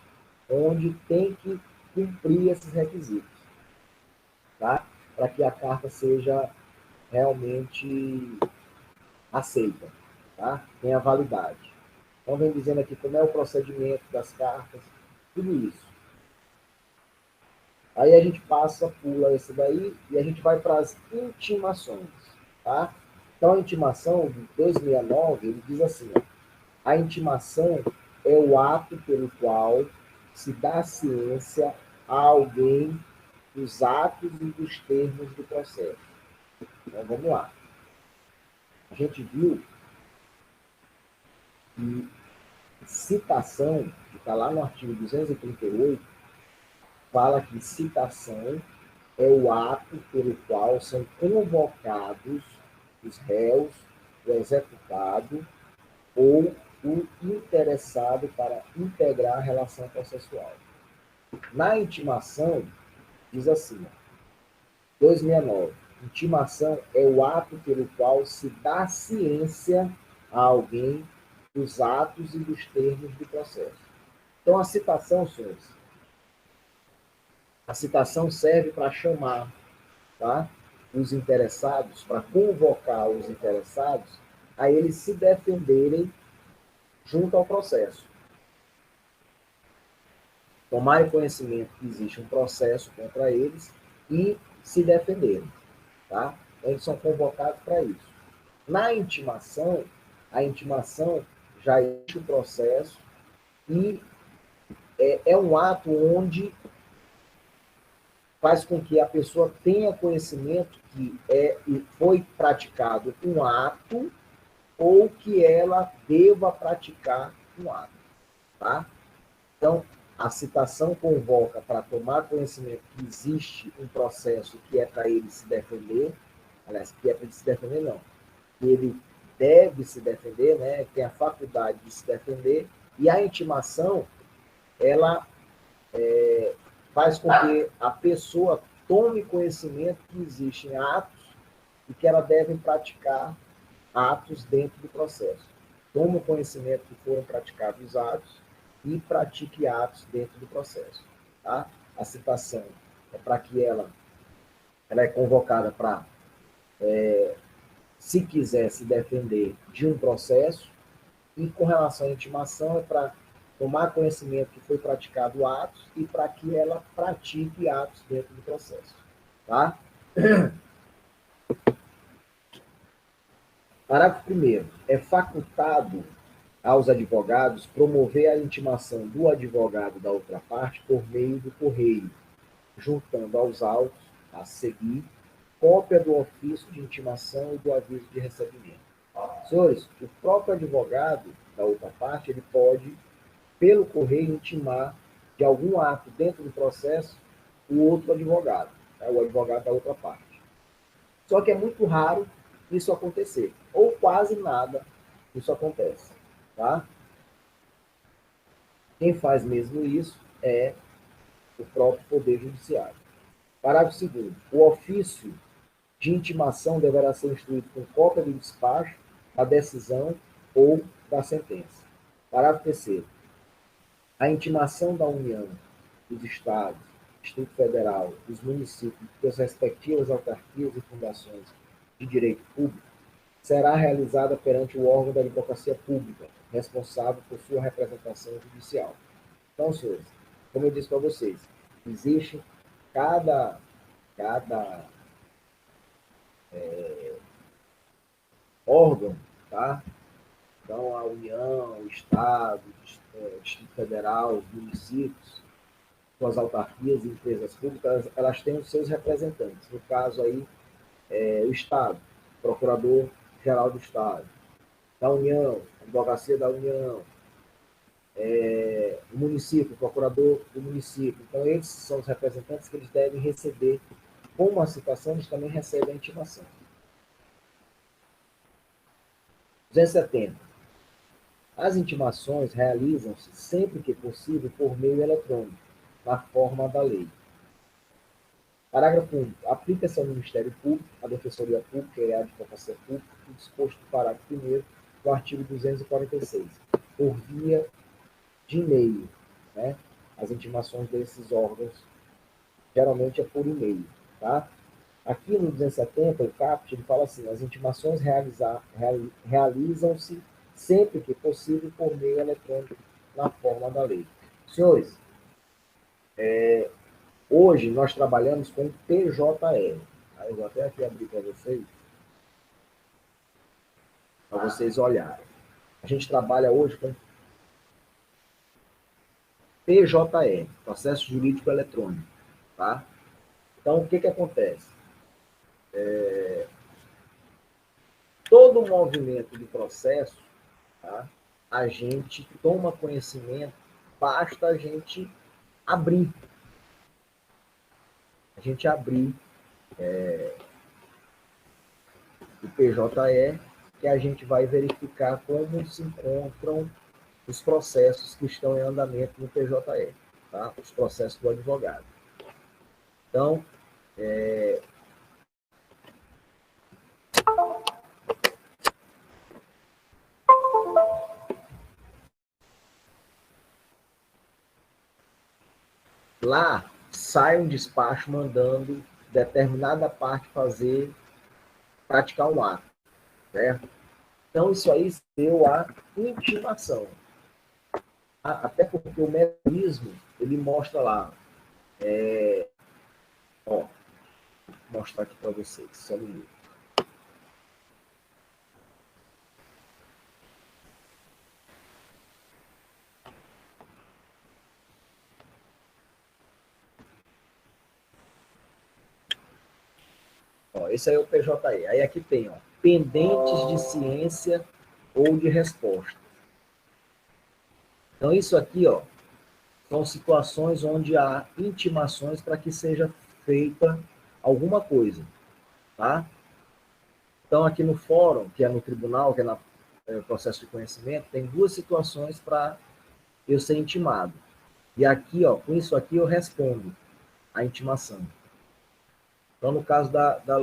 onde tem que cumprir esses requisitos, tá? Para que a carta seja realmente aceita, tá? Tenha validade. Então, vem dizendo aqui como é o procedimento das cartas, tudo isso. Aí a gente pula esse daí e a gente vai para as intimações, tá? Então, a intimação de 269, ele diz assim, ó, a intimação é o ato pelo qual se dá ciência a alguém dos atos e dos termos do processo. Então, vamos lá. A gente viu que Citação, que está lá no artigo 238, fala que citação é o ato pelo qual são convocados os réus, o executado ou o interessado para integrar a relação processual. Na intimação, diz assim, 269, intimação é o ato pelo qual se dá ciência a alguém dos atos e dos termos do processo. Então, a citação, senhores, a citação serve para chamar, tá, os interessados, para convocar os interessados a eles se defenderem junto ao processo. Tomarem conhecimento que existe um processo contra eles e se defenderem. Tá? Então, eles são convocados para isso. Na intimação, a intimação já existe o processo e é um ato onde faz com que a pessoa tenha conhecimento que foi praticado um ato ou que ela deva praticar um ato. Tá? Então, a citação convoca para tomar conhecimento que existe um processo que é para ele se defender, aliás, que é para ele se defender, não, que ele deve se defender, né, tem a faculdade de se defender, e a intimação, ela faz com que a pessoa tome conhecimento que existem atos e que ela deve praticar atos dentro do processo. Toma o conhecimento que foram praticados atos e pratique atos dentro do processo. Tá? A citação é para que ela é convocada para, se quiser se defender de um processo, e com relação à intimação é para tomar conhecimento que foi praticado atos e para que ela pratique atos dentro do processo. Tá? Parágrafo 1º. É facultado aos advogados promover a intimação do advogado da outra parte por meio do correio, juntando aos autos, a seguir, cópia do ofício de intimação e do aviso de recebimento. Senhores, o próprio advogado da outra parte, ele pode, pelo correio, intimar de algum ato dentro do processo o outro advogado, né, o advogado da outra parte. Só que é muito raro isso acontecer, ou quase nada isso acontece. Tá? Quem faz mesmo isso é o próprio Poder Judiciário. Parágrafo 2º. O ofício de intimação deverá ser instruído com cópia do despacho, da decisão ou da sentença. Parágrafo 3º. A intimação da União, dos Estados, Distrito Federal, dos municípios, das respectivas autarquias e fundações de direito público, será realizada perante o órgão da advocacia pública, responsável por sua representação judicial. Então, senhores, como eu disse para vocês, existe cada órgão, tá? Então, a União, o Estado, o Distrito Federal, os municípios, suas autarquias e empresas públicas, elas têm os seus representantes. No caso aí, o Estado, Procurador-Geral do Estado, da União, Advocacia da União, o município, o procurador do município. Então, eles são os representantes que eles devem receber, como a citação, eles também recebem a intimação. 270. As intimações realizam-se, sempre que possível, por meio eletrônico, na forma da lei. Parágrafo 1. Aplica-se ao Ministério Público, à Defensoria Pública e à Advocacia Pública, o disposto no parágrafo 1º do artigo 246, por via de e-mail. Né? As intimações desses órgãos, geralmente é por e-mail. Tá? Aqui no 270, o CAPT, ele fala assim, as intimações realizam-se sempre que possível por meio eletrônico, na forma da lei. Senhores, hoje nós trabalhamos com PJE. Eu vou até aqui abrir para vocês olharem. A gente trabalha hoje com PJE, Processo Jurídico Eletrônico. Tá? Então, o que acontece? Todo movimento de processo, tá? a gente toma conhecimento, basta a gente abrir. A gente abrir o PJE, que a gente vai verificar como se encontram os processos que estão em andamento no PJE, tá? Os processos do advogado. Então, lá sai um despacho mandando determinada parte praticar um ato, certo? Então, isso aí deu a intimação. Até porque o mecanismo, ele mostra lá, vou mostrar aqui para vocês, só um minuto. Ó, esse aí é o PJE. Aí aqui tem, ó, pendentes de ciência ou de resposta. Então, isso aqui, ó, são situações onde há intimações para que seja feita alguma coisa, tá? Então, aqui no fórum, que é no tribunal, que é no processo de conhecimento, tem duas situações para eu ser intimado. E aqui, ó, com isso aqui eu respondo a intimação. Então, no caso da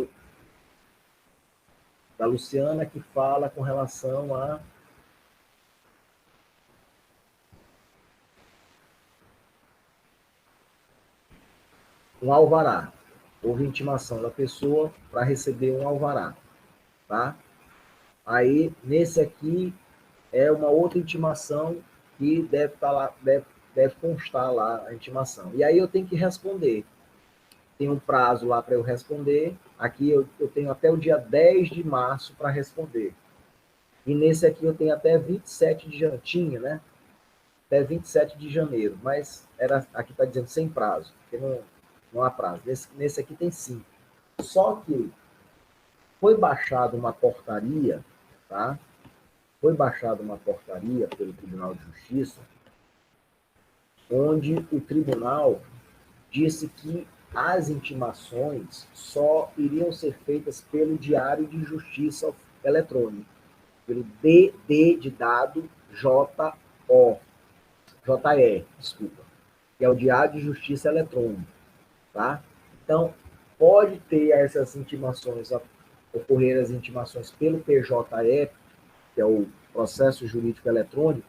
Luciana, que fala com relação a um alvará. Houve intimação da pessoa para receber um alvará, tá? Aí, nesse aqui, é uma outra intimação que deve estar lá, deve constar lá a intimação. E aí eu tenho que responder. Tem um prazo lá para eu responder. Aqui eu tenho até o dia 10 de março para responder. E nesse aqui eu tenho até 27 de janeiro, tinha, né? Até 27 de janeiro, mas aqui está dizendo sem prazo, porque não há prazo. Nesse aqui tem 5. Só que foi baixada uma portaria, tá? Foi baixada uma portaria pelo Tribunal de Justiça, onde o tribunal disse que as intimações só iriam ser feitas pelo Diário de Justiça eletrônico, pelo DD de dado JE, desculpa, que é o Diário de Justiça eletrônico, tá? Então, pode ter essas intimações, ocorrer as intimações pelo PJE, que é o processo jurídico eletrônico,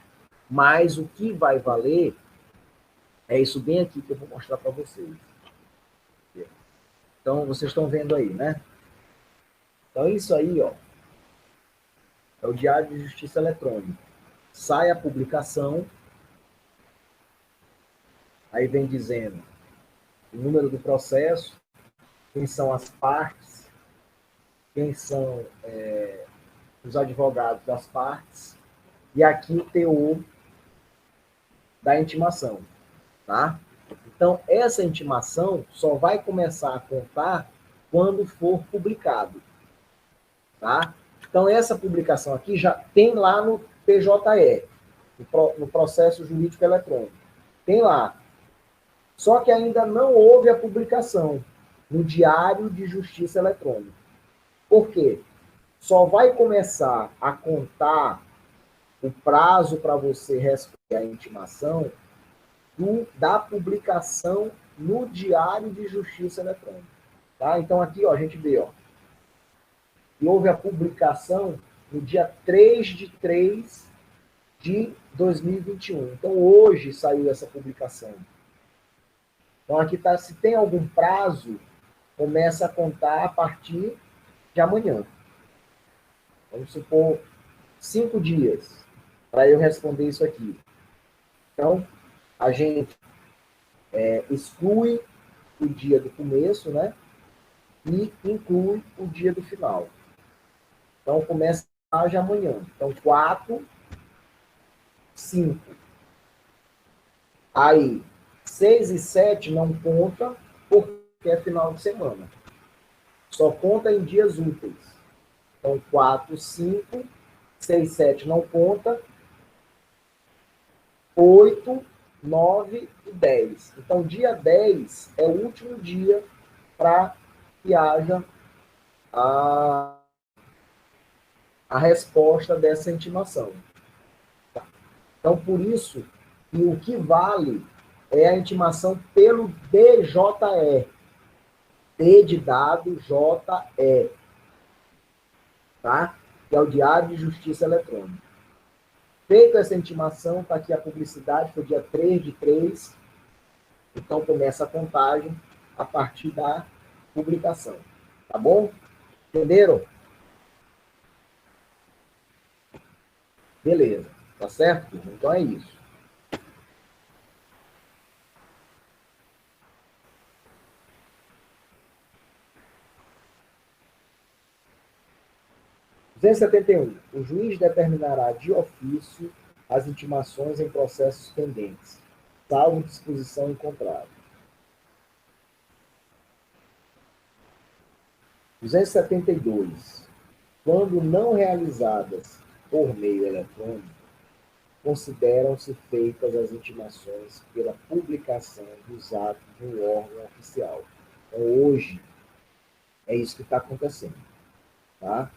mas o que vai valer é isso bem aqui que eu vou mostrar para vocês. Então, vocês estão vendo aí, né? Então, isso aí, ó, é o Diário de Justiça Eletrônico. Sai a publicação, aí vem dizendo o número do processo, quem são as partes, quem são os advogados das partes, e aqui o teor da intimação, tá? Então, essa intimação só vai começar a contar quando for publicado, tá? Então, essa publicação aqui já tem lá no PJE, no processo jurídico eletrônico. Tem lá. Só que ainda não houve a publicação no Diário de Justiça Eletrônica. Por quê? Só vai começar a contar o prazo para você responder a intimação da publicação no Diário de Justiça Eletrônica. Tá? Então, aqui ó, a gente vê, ó, que houve a publicação no dia 3 de 3 de 2021. Então, hoje saiu essa publicação. Então, aqui está, se tem algum prazo, começa a contar a partir de amanhã. Vamos supor 5 dias para eu responder isso aqui. Então, a gente exclui o dia do começo, né? E inclui o dia do final. Então, começa de amanhã. Então, 4, 5. Aí, 6 e 7 não conta, porque é final de semana. Só conta em dias úteis. Então, 4, 5, 6, 7 não conta, 8, 9 e 10. Então, dia 10 é o último dia para que haja a resposta dessa intimação. Então, por isso, que o que vale é a intimação pelo DJE. D de dado, JE. Tá? Que é o Diário de Justiça Eletrônica. Feita essa intimação, está aqui a publicidade, foi dia 3/3. Então, começa a contagem a partir da publicação. Tá bom? Entenderam? Beleza. Tá certo? Então é isso. O juiz determinará de ofício as intimações em processos pendentes, salvo disposição em contrário. 272. Quando não realizadas por meio eletrônico, consideram-se feitas as intimações pela publicação dos atos no órgão oficial. Então, hoje, é isso que está acontecendo. Tá?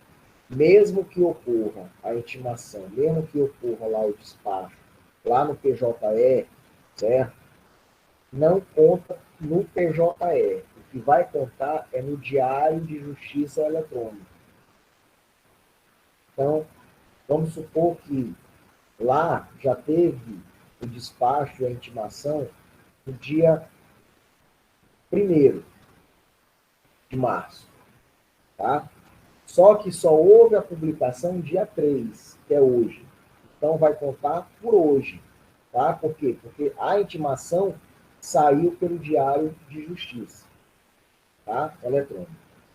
Mesmo que ocorra a intimação, mesmo que ocorra lá o despacho, lá no PJE, certo? Não conta no PJE. O que vai contar é no Diário de Justiça Eletrônica. Então, vamos supor que lá já teve o despacho e a intimação no dia 1º de março. Tá? Só que só houve a publicação dia 3, que é hoje. Então, vai contar por hoje. Tá? Por quê? Porque a intimação saiu pelo Diário de Justiça, tá? Eletrônico.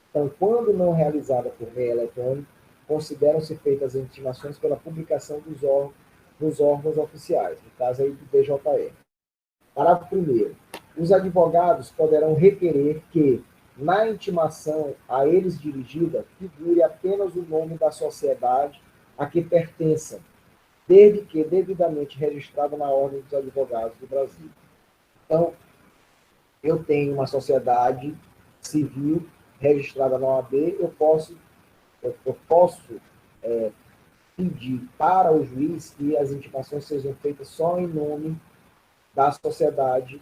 Então, quando não realizada por meio eletrônico, consideram-se feitas as intimações pela publicação dos órgãos oficiais, no caso aí do DJE. Parágrafo 1º. Os advogados poderão requerer que, na intimação a eles dirigida, figure apenas o nome da sociedade a que pertençam, desde que devidamente registrada na Ordem dos Advogados do Brasil. Então, eu tenho uma sociedade civil registrada na OAB, eu posso pedir para o juiz que as intimações sejam feitas só em nome da sociedade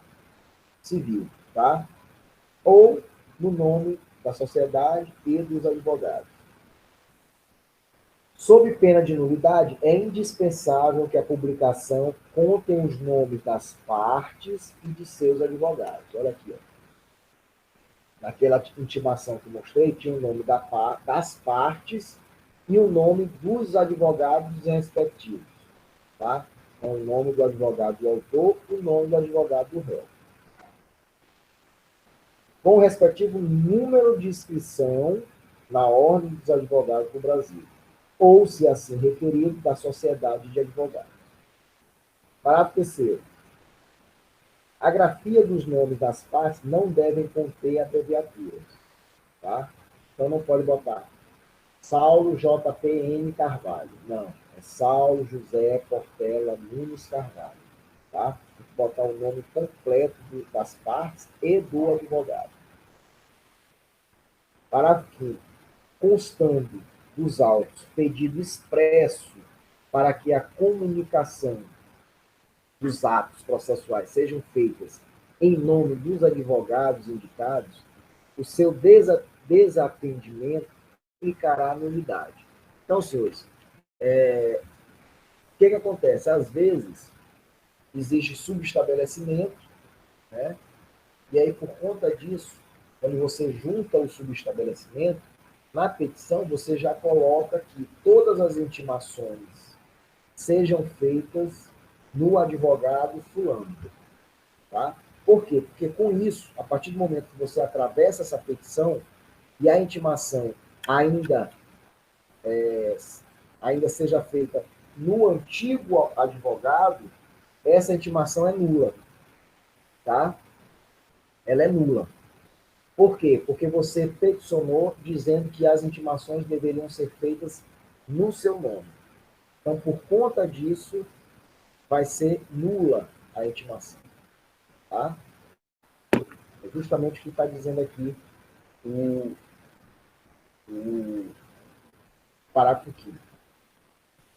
civil, tá? Ou no nome da sociedade e dos advogados. Sob pena de nulidade, é indispensável que a publicação contenha os nomes das partes e de seus advogados. Olha aqui, ó. Naquela intimação que eu mostrei, tinha o nome das partes e o nome dos advogados respectivos. Tá? Então, o nome do advogado do autor e o nome do advogado do réu. Com o respectivo número de inscrição na Ordem dos Advogados do Brasil, ou, se assim referido, da Sociedade de Advogados. Parágrafo 3º. A grafia dos nomes das partes não devem conter abreviaturas. Tá? Então, não pode botar Saulo JPN Carvalho. Não. É Saulo José Portela Nunes Carvalho. Tá? Tem que botar o nome completo das partes e do advogado. Parágrafo 5º. Constando dos autos pedido expresso para que a comunicação dos atos processuais sejam feitas em nome dos advogados indicados, o seu desatendimento implicará nulidade. Então, senhores, o que acontece? Às vezes, existe subestabelecimento, né? E aí, por conta disso, quando você junta o subestabelecimento, na petição você já coloca que todas as intimações sejam feitas no advogado fulano. Tá? Por quê? Porque com isso, a partir do momento que você atravessa essa petição e a intimação ainda seja feita no antigo advogado, essa intimação é nula. Tá? Ela é nula. Por quê? Porque você peticionou dizendo que as intimações deveriam ser feitas no seu nome. Então, por conta disso, vai ser nula a intimação. Tá? É justamente o que está dizendo aqui o parágrafo 5º.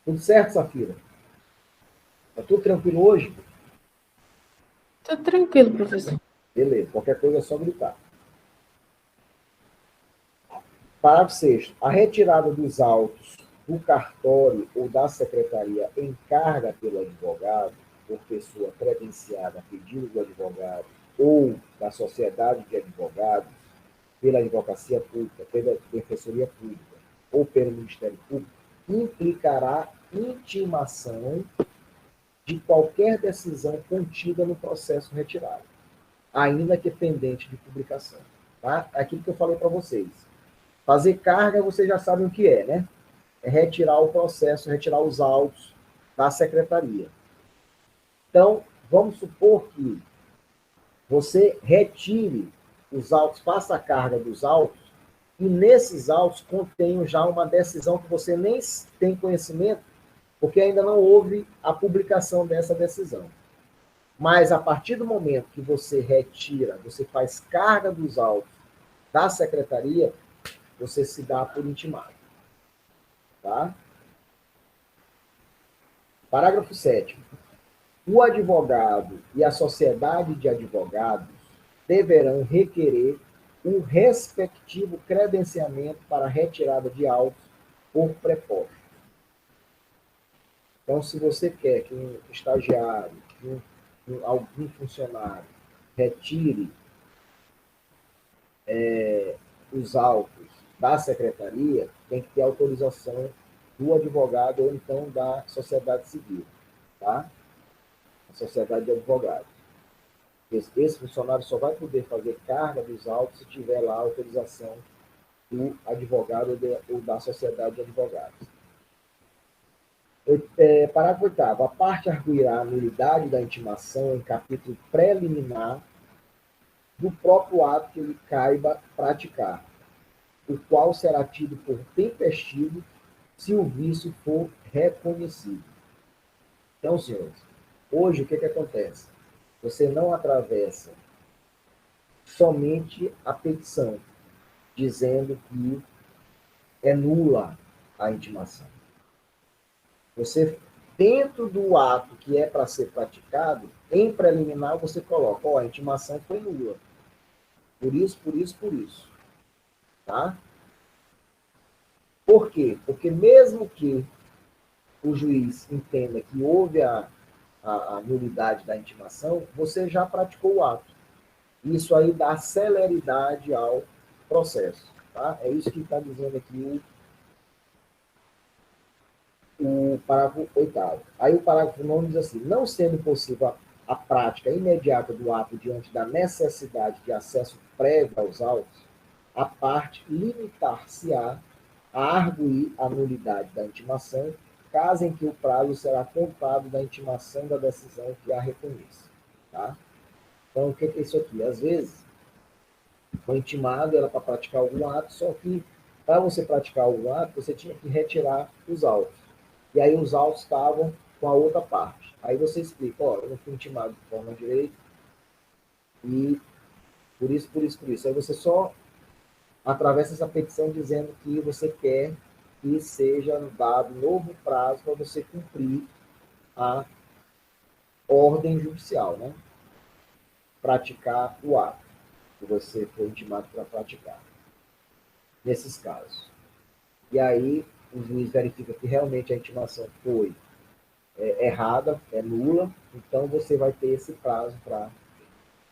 Tudo certo, Safira? Está tudo tranquilo hoje? Tá tranquilo, professor. Beleza, qualquer coisa é só gritar. Parágrafo 6º. A retirada dos autos do cartório ou da secretaria em carga pelo advogado, por pessoa credenciada a pedido do advogado ou da sociedade de advogados, pela advocacia pública, pela defensoria pública ou pelo Ministério Público, implicará intimação de qualquer decisão contida no processo retirado, ainda que pendente de publicação. Tá? Aquilo que eu falei para vocês. Fazer carga, vocês já sabem o que é, né? É retirar o processo, retirar os autos da secretaria. Então, vamos supor que você retire os autos, faça a carga dos autos, e nesses autos contenham já uma decisão que você nem tem conhecimento, porque ainda não houve a publicação dessa decisão. Mas, a partir do momento que você retira, você faz carga dos autos da secretaria, você se dá por intimado. Tá? Parágrafo 7º. O advogado e a sociedade de advogados deverão requerer o respectivo credenciamento para retirada de autos por preposto. Então, se você quer que um estagiário, algum funcionário retire os autos da secretaria, tem que ter autorização do advogado ou então da sociedade civil, tá? A sociedade de advogados. Esse funcionário só vai poder fazer carga dos autos se tiver lá a autorização do advogado ou da sociedade de advogados. Parágrafo 8º. A parte arguirá a nulidade da intimação em capítulo preliminar do próprio ato que lhe caiba praticar, o qual será tido por tempestivo se o vício for reconhecido. Então, senhores, hoje o que acontece? Você não atravessa somente a petição, dizendo que é nula a intimação. Você, dentro do ato que é para ser praticado, em preliminar você coloca, a intimação foi nula. Por isso, por isso, por isso. Tá? Por quê? Porque mesmo que o juiz entenda que houve a nulidade da intimação, você já praticou o ato. Isso aí dá celeridade ao processo. Tá? É isso que está dizendo aqui o parágrafo 8º. Aí o parágrafo 9º diz assim: não sendo possível a prática imediata do ato diante da necessidade de acesso prévio aos autos, a parte limitar-se-á a arguir a nulidade da intimação, caso em que o prazo será contado da intimação da decisão que a reconheça. Tá? Então, o que é isso aqui? Às vezes, foi intimado ela para praticar algum ato, só que para você praticar algum ato, você tinha que retirar os autos. E aí os autos estavam com a outra parte. Aí você explica, eu não fui intimado de forma direita, e por isso, por isso, por isso. Aí você só atravessa essa petição dizendo que você quer que seja dado novo prazo para você cumprir a ordem judicial, né? Praticar o ato que você foi intimado para praticar. Nesses casos. E aí o juiz verifica que realmente a intimação foi errada, é nula, então você vai ter esse prazo para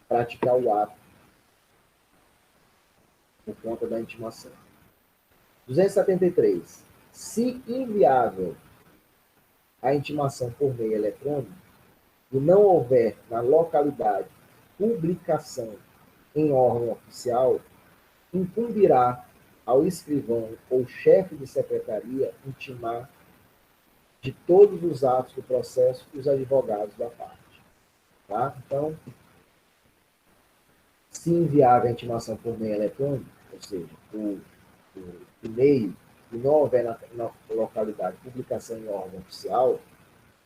praticar o ato por conta da intimação. 273. Se inviável a intimação por meio eletrônico e não houver na localidade publicação em órgão oficial, incumbirá ao escrivão ou chefe de secretaria intimar de todos os atos do processo os advogados da parte. Tá? Então, se enviar a intimação por meio eletrônico, ou seja, o e-mail, e não houver na localidade publicação em órgão oficial,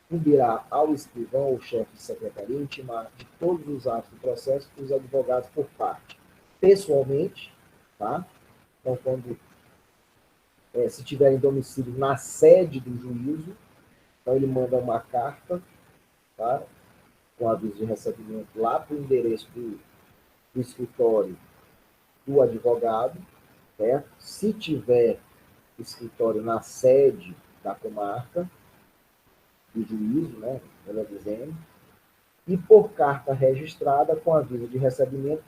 cumprirá ao escrivão ou chefe de secretaria intimar de todos os atos do processo os advogados por parte, pessoalmente, tá? Então, quando se tiverem domicílio na sede do juízo, então ele manda uma carta, tá? Com aviso de recebimento lá para o endereço do escritório do advogado, certo? Se tiver escritório na sede da comarca, do juízo, né? Melhor dizendo, e por carta registrada com aviso de recebimento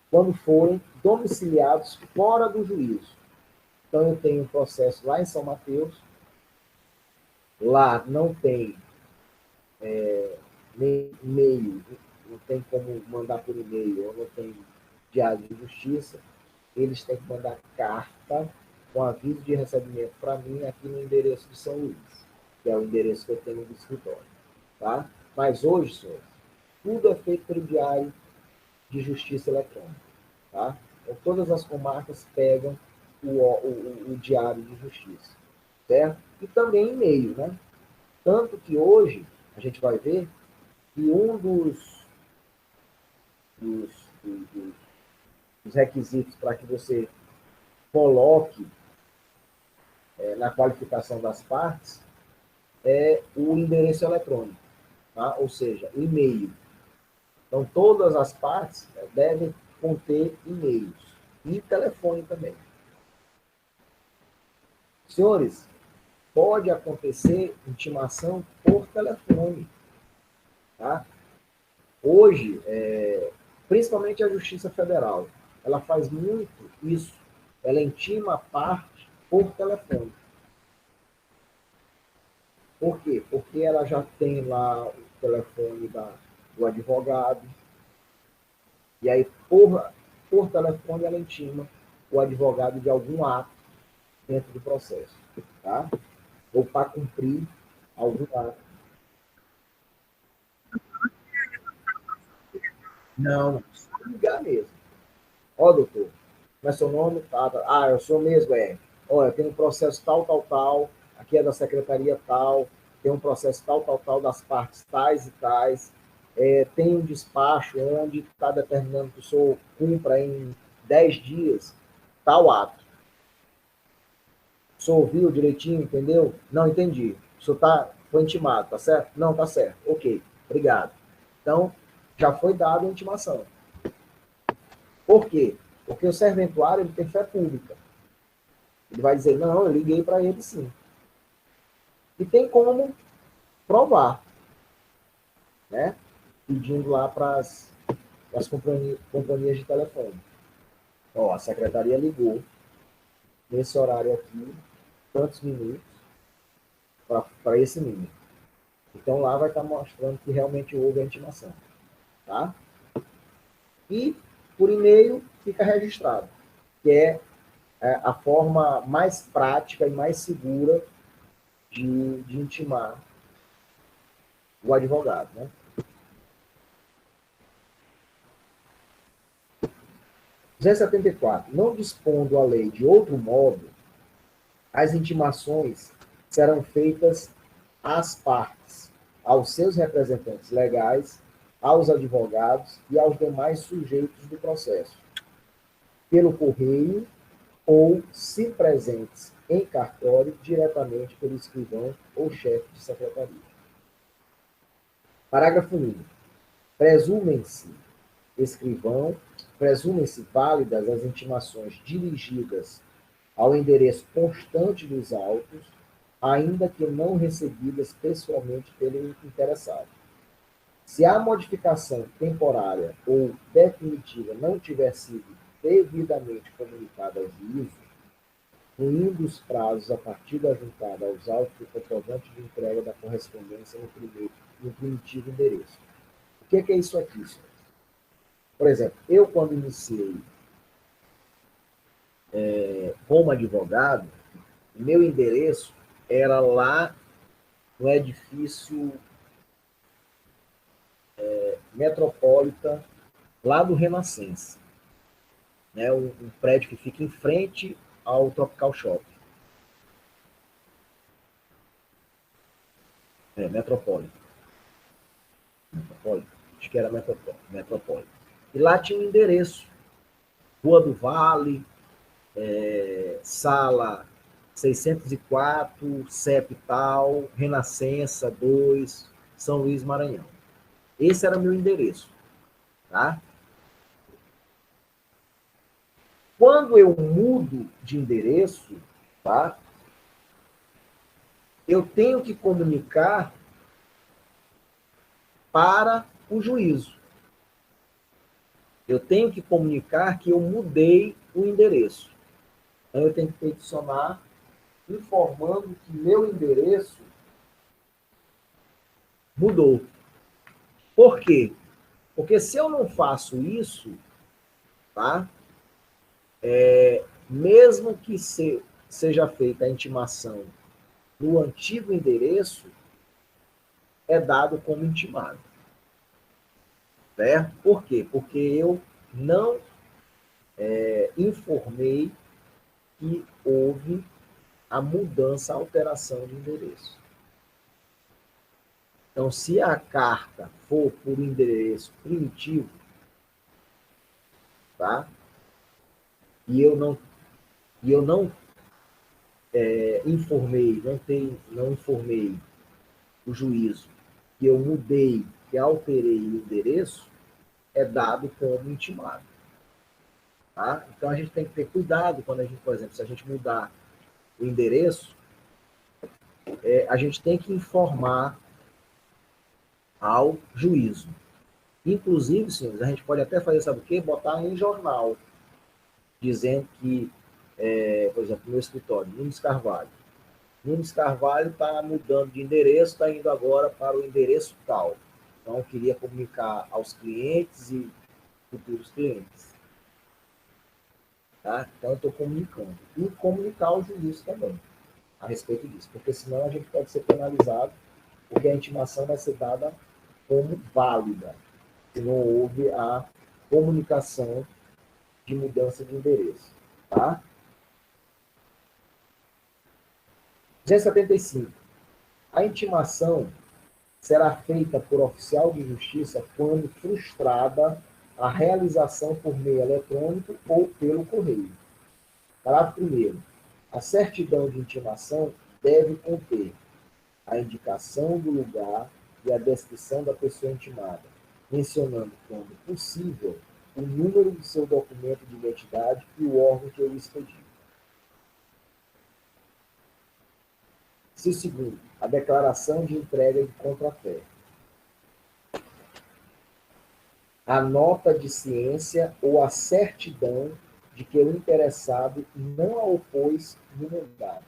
quando forem domiciliados fora do juízo. Então, eu tenho um processo lá em São Mateus, lá não tem nem e-mail, não tem como mandar por e-mail, ou não tem diário de justiça, eles têm que mandar carta com aviso de recebimento para mim aqui no endereço de São Luís, que é o endereço que eu tenho do escritório. Tá? Mas hoje, senhores, tudo é feito pelo diário de justiça eletrônica. Tá? Então, todas as comarcas pegam o diário de justiça. Certo? E também e-mail. Né? Tanto que hoje, a gente vai ver que um dos, dos requisitos para que você coloque na qualificação das partes é o endereço eletrônico, tá? Ou seja, o e-mail. Então, todas as partes devem conter e-mails e telefone também. Senhores, pode acontecer intimação por telefone. Tá? Hoje, principalmente a Justiça Federal, ela faz muito isso. Ela intima a parte por telefone. Por quê? Porque ela já tem lá o telefone do advogado, e aí, por telefone, ela intima o advogado de algum ato dentro do processo, tá? Ou para cumprir algum ato. Não, ligar mesmo. Ó, doutor, como é seu nome? Tá. Ah, eu sou mesmo, Olha, tem um processo tal, tal, tal, aqui é da secretaria tal, tem um processo tal, tal, tal, das partes tais e tais, tem um despacho onde está determinando que o senhor cumpra em 10 dias tal ato. O senhor ouviu direitinho, entendeu? Não entendi. O senhor foi intimado, tá certo? Não, tá certo. Ok, obrigado. Então, já foi dada a intimação. Por quê? Porque o serventuário ele tem fé pública. Ele vai dizer, não, eu liguei para ele sim. E tem como provar, né? Pedindo lá para as companhias de telefone. Ó, a secretaria ligou nesse horário aqui, tantos minutos, para esse número. Então lá vai estar mostrando que realmente houve a intimação. Tá? E por e-mail fica registrado, que é a forma mais prática e mais segura de intimar o advogado. Né? 274. Não dispondo a lei de outro modo, as intimações serão feitas às partes, aos seus representantes legais, aos advogados e aos demais sujeitos do processo, pelo correio ou, se presentes em cartório, diretamente pelo escrivão ou chefe de secretaria. Parágrafo único. Presumem-se válidas as intimações dirigidas ao endereço constante dos autos, ainda que não recebidas pessoalmente pelo interessado. Se a modificação temporária ou definitiva não tiver sido devidamente comunicada ao juízo, incluindo os prazos a partir da juntada aos autos do comprovante de entrega da correspondência no primitivo endereço. O que é isso aqui, senhor? Por exemplo, eu quando iniciei como advogado, meu endereço era lá no edifício Metropolitan, lá do Renascença. Né? Um prédio que fica em frente ao Tropical Shopping. Metropolitan. Acho que era Metropolitan. E lá tinha um endereço. Rua do Vale, sala 604, CEP tal, Renascença 2, São Luís, Maranhão. Esse era meu endereço. Tá? Quando eu mudo de endereço, tá? Eu tenho que comunicar para o juízo. Eu tenho que comunicar que eu mudei o endereço. Então, eu tenho que peticionar informando que meu endereço mudou. Por quê? Porque se eu não faço isso, tá? Mesmo que seja feita a intimação no antigo endereço, é dado como intimado. Certo? Por quê? Porque eu não informei que houve a mudança, a alteração de endereço. Então, se a carta for por endereço primitivo, tá? E eu não informei, não informei o juízo que eu mudei, que alterei o endereço, é dado como intimado. Tá? Então, a gente tem que ter cuidado quando a gente, por exemplo, se a gente mudar o endereço, a gente tem que informar ao juízo. Inclusive, senhores, a gente pode até fazer, sabe o quê? Botar em jornal, dizendo que, por exemplo, no meu escritório, Nunes Carvalho. Nunes Carvalho está mudando de endereço, está indo agora para o endereço tal. Então, eu queria comunicar aos clientes e futuros clientes. Tá? Então, eu estou comunicando. E comunicar ao juiz também a respeito disso, porque senão a gente pode ser penalizado, porque a intimação vai ser dada como válida, se não houve a comunicação de mudança de endereço. Tá? 275. A intimação será feita por oficial de justiça quando frustrada a realização por meio eletrônico ou pelo correio. Parágrafo 1º. A certidão de intimação deve conter a indicação do lugar e a descrição da pessoa intimada, mencionando, quando possível, o número do seu documento de identidade e o órgão que o expediu. Segundo, a declaração de entrega de contrafé. A nota de ciência ou a certidão de que o interessado não a opôs no mandado.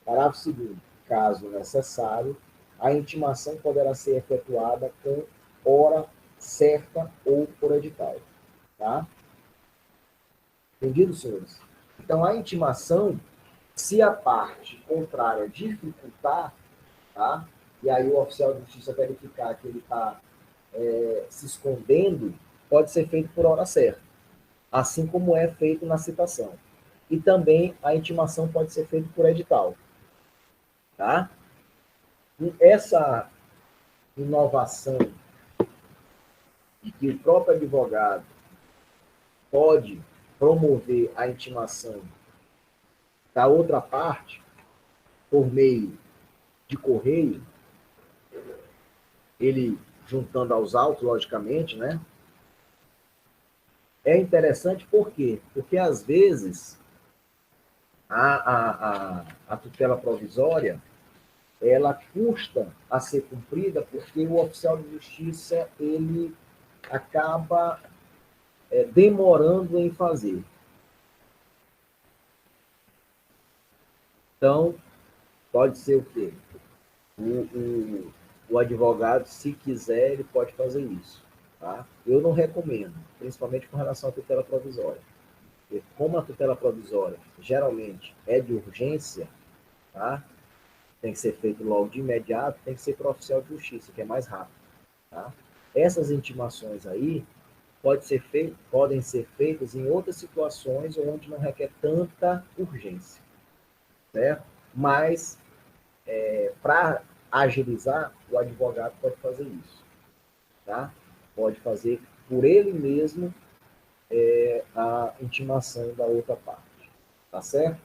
Parágrafo 2º. Caso necessário, a intimação poderá ser efetuada com hora certa ou por edital. Tá? Entendido, senhores? Então, a intimação, se a parte contrária dificultar, tá? E aí o oficial de justiça verificar que ele está se escondendo, pode ser feito por hora certa, assim como é feito na citação. E também a intimação pode ser feita por edital. Tá? E essa inovação de que o próprio advogado pode promover a intimação da outra parte por meio de correio, ele juntando aos autos, logicamente, né? É interessante por quê? Porque, às vezes, a tutela provisória, ela custa a ser cumprida porque o oficial de justiça, ele acaba demorando em fazer. Então, pode ser o quê? O advogado, se quiser, ele pode fazer isso. Tá? Eu não recomendo, principalmente com relação à tutela provisória. Porque como a tutela provisória geralmente é de urgência, tá? Tem que ser feito logo de imediato, tem que ser para o oficial de justiça, que é mais rápido. Tá? Essas intimações aí podem ser feitas em outras situações onde não requer tanta urgência. Certo? Mas, para agilizar, o advogado pode fazer isso, tá? Pode fazer por ele mesmo a intimação da outra parte, tá certo?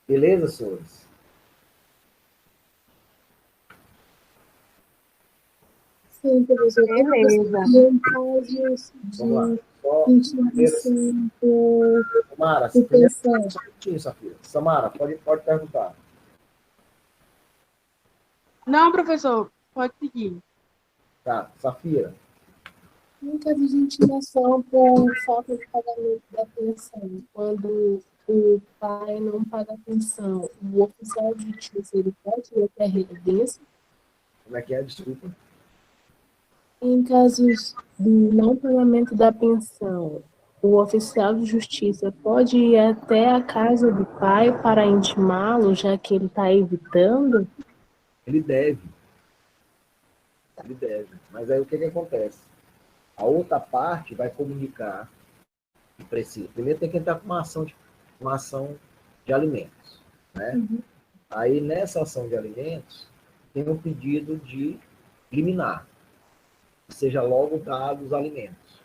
Beleza, senhores? Sim, professor. Beleza. Em casos Vamos lá. de Só intimação por Samara, primeiro, pensão. só um minutinho, Safira. Samara, pode perguntar. Não, professor, pode seguir. Tá, Safira. Em caso de intimação por falta de pagamento da pensão, quando o pai não paga a pensão, o oficial de justiça ele pode ir até a residência. Como é que é? Desculpa. Em casos do não pagamento da pensão, o oficial de justiça pode ir até a casa do pai para intimá-lo, já que ele está evitando? Ele deve. Ele deve. Mas aí o que acontece? A outra parte vai comunicar que precisa. Primeiro tem que entrar com uma ação de alimentos, né? Aí nessa ação de alimentos tem um pedido de liminar, que seja logo dado os alimentos.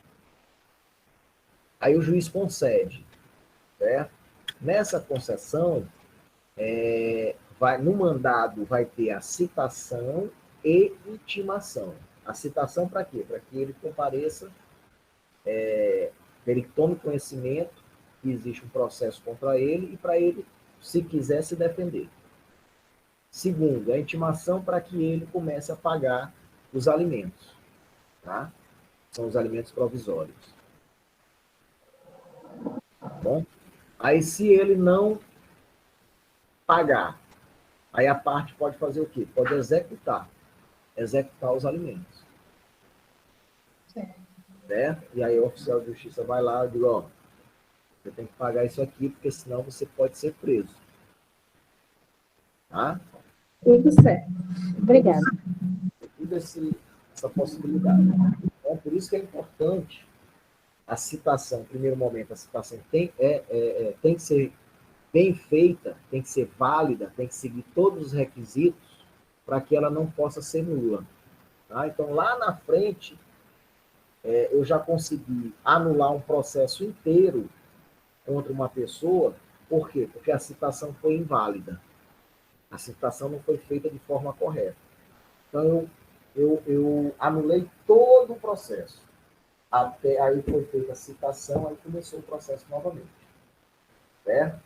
Aí o juiz concede, certo? Nessa concessão, no mandado vai ter a citação e intimação. A citação para quê? Para que ele compareça, ele tome conhecimento que existe um processo contra ele e para ele, se quiser, se defender. Segundo, a intimação para que ele comece a pagar os alimentos, tá? São os alimentos provisórios. Bom, aí se ele não pagar, aí a parte pode fazer o quê? Pode executar os alimentos. Certo? E aí o oficial de justiça vai lá e diz, ó, você tem que pagar isso aqui, porque senão você pode ser preso. Tá? Tudo certo. Obrigada. Tudo essa possibilidade. Então, por isso que é importante a citação, no primeiro momento, a citação tem que ser bem feita, tem que ser válida, tem que seguir todos os requisitos para que ela não possa ser nula. Tá? Então, lá na frente, eu já consegui anular um processo inteiro contra uma pessoa. Por quê? Porque a citação foi inválida. A citação não foi feita de forma correta. Então, eu anulei todo o processo. Até aí foi feita a citação, aí começou o processo novamente. Certo?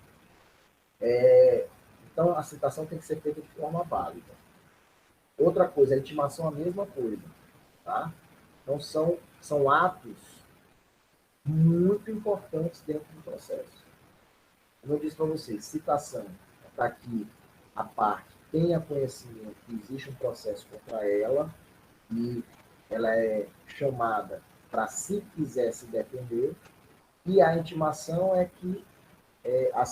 Então, a citação tem que ser feita de forma válida. Outra coisa, a intimação é a mesma coisa. Tá? Então, são atos muito importantes dentro do processo. Como eu disse para vocês, citação é para que a parte tenha conhecimento que existe um processo contra ela e ela é chamada para, se quiser, se defender. E a intimação é que a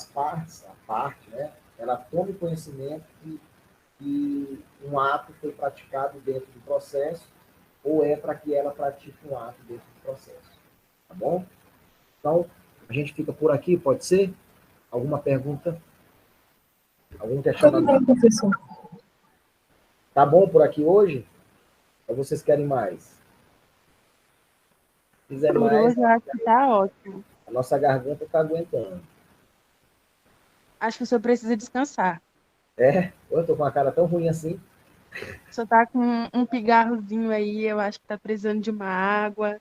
parte, né, ela tome conhecimento que um ato foi praticado dentro do processo ou é para que ela pratique um ato dentro do processo. Tá bom? Então, a gente fica por aqui, pode ser? Alguma pergunta? Algum Tudo questionamento? bem, professor. Tá bom por aqui hoje? Ou vocês querem mais? Se quiser Por mais, hoje eu acho que tá ótimo. a nossa garganta está aguentando. Acho que o senhor precisa descansar. Eu tô com a cara tão ruim assim. O senhor tá com um pigarrozinho aí, eu acho que tá precisando de uma água.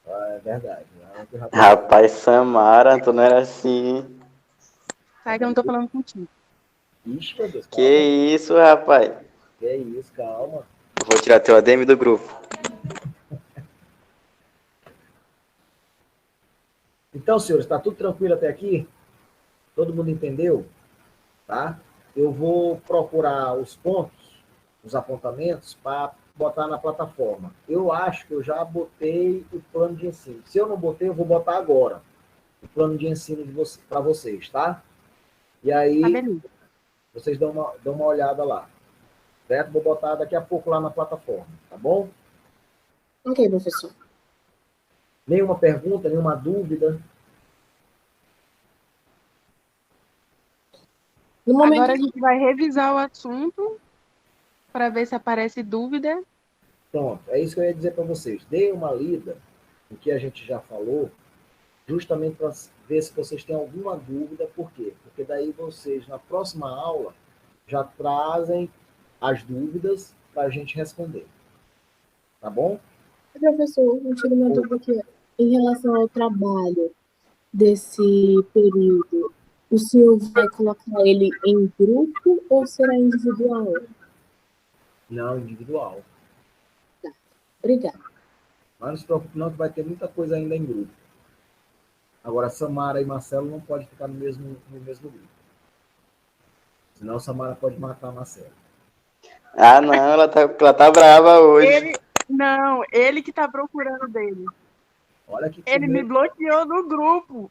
É verdade. Rapaz, Samara, tu não era assim. Sai que eu não tô falando contigo. Ixi, meu Deus, Que calma. isso, rapaz? Que é isso, calma. Vou tirar teu ADM do grupo. Então, senhores, está tudo tranquilo até aqui? Todo mundo entendeu? Tá? Eu vou procurar os pontos, os apontamentos, para botar na plataforma. Eu acho que eu já botei o plano de ensino. Se eu não botei, eu vou botar agora o plano de ensino para vocês, tá? E aí, Tá, beleza. vocês dão uma olhada lá. Certo? Vou botar daqui a pouco lá na plataforma, tá bom? Ok, professor. Nenhuma pergunta, nenhuma dúvida? No momento Agora a gente vai revisar o assunto para ver se aparece dúvida. Pronto, é isso que eu ia dizer para vocês. Dê uma lida no que a gente já falou, justamente para ver se vocês têm alguma dúvida. Por quê? Porque daí vocês, na próxima aula, já trazem as dúvidas para a gente responder. Tá bom? professor, eu tiro uma dúvida aqui. Em relação ao trabalho desse período, o senhor vai colocar ele em grupo ou será individual? Não, individual. Obrigada. Mas não se preocupe não, que vai ter muita coisa ainda em grupo. Agora, Samara e Marcelo não podem ficar no mesmo grupo. Senão Samara pode matar Marcelo. Ah, não, ela tá brava hoje. Ele que tá procurando dele. Olha que Ele me bloqueou no grupo.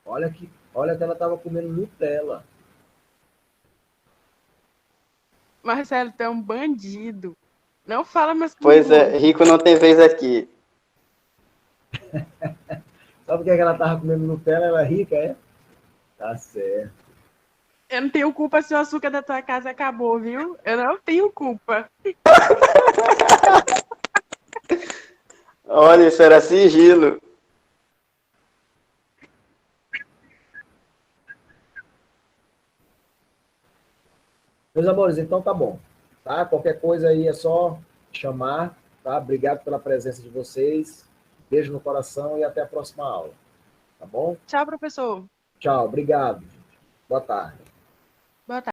olha que ela estava comendo Nutella. Marcelo, tu é um bandido. Não fala mais comigo. Pois é, rico não tem vez aqui. Sabe por que ela estava comendo Nutella? Ela é rica, é? Tá certo. Eu não tenho culpa se o açúcar da tua casa acabou, viu? Eu não tenho culpa. Olha, isso era sigilo. Meus amores, então tá bom. Tá? Qualquer coisa aí é só chamar. Tá? Obrigado pela presença de vocês. Beijo no coração e até a próxima aula. Tá bom? Tchau, professor. Tchau, obrigado. Boa tarde.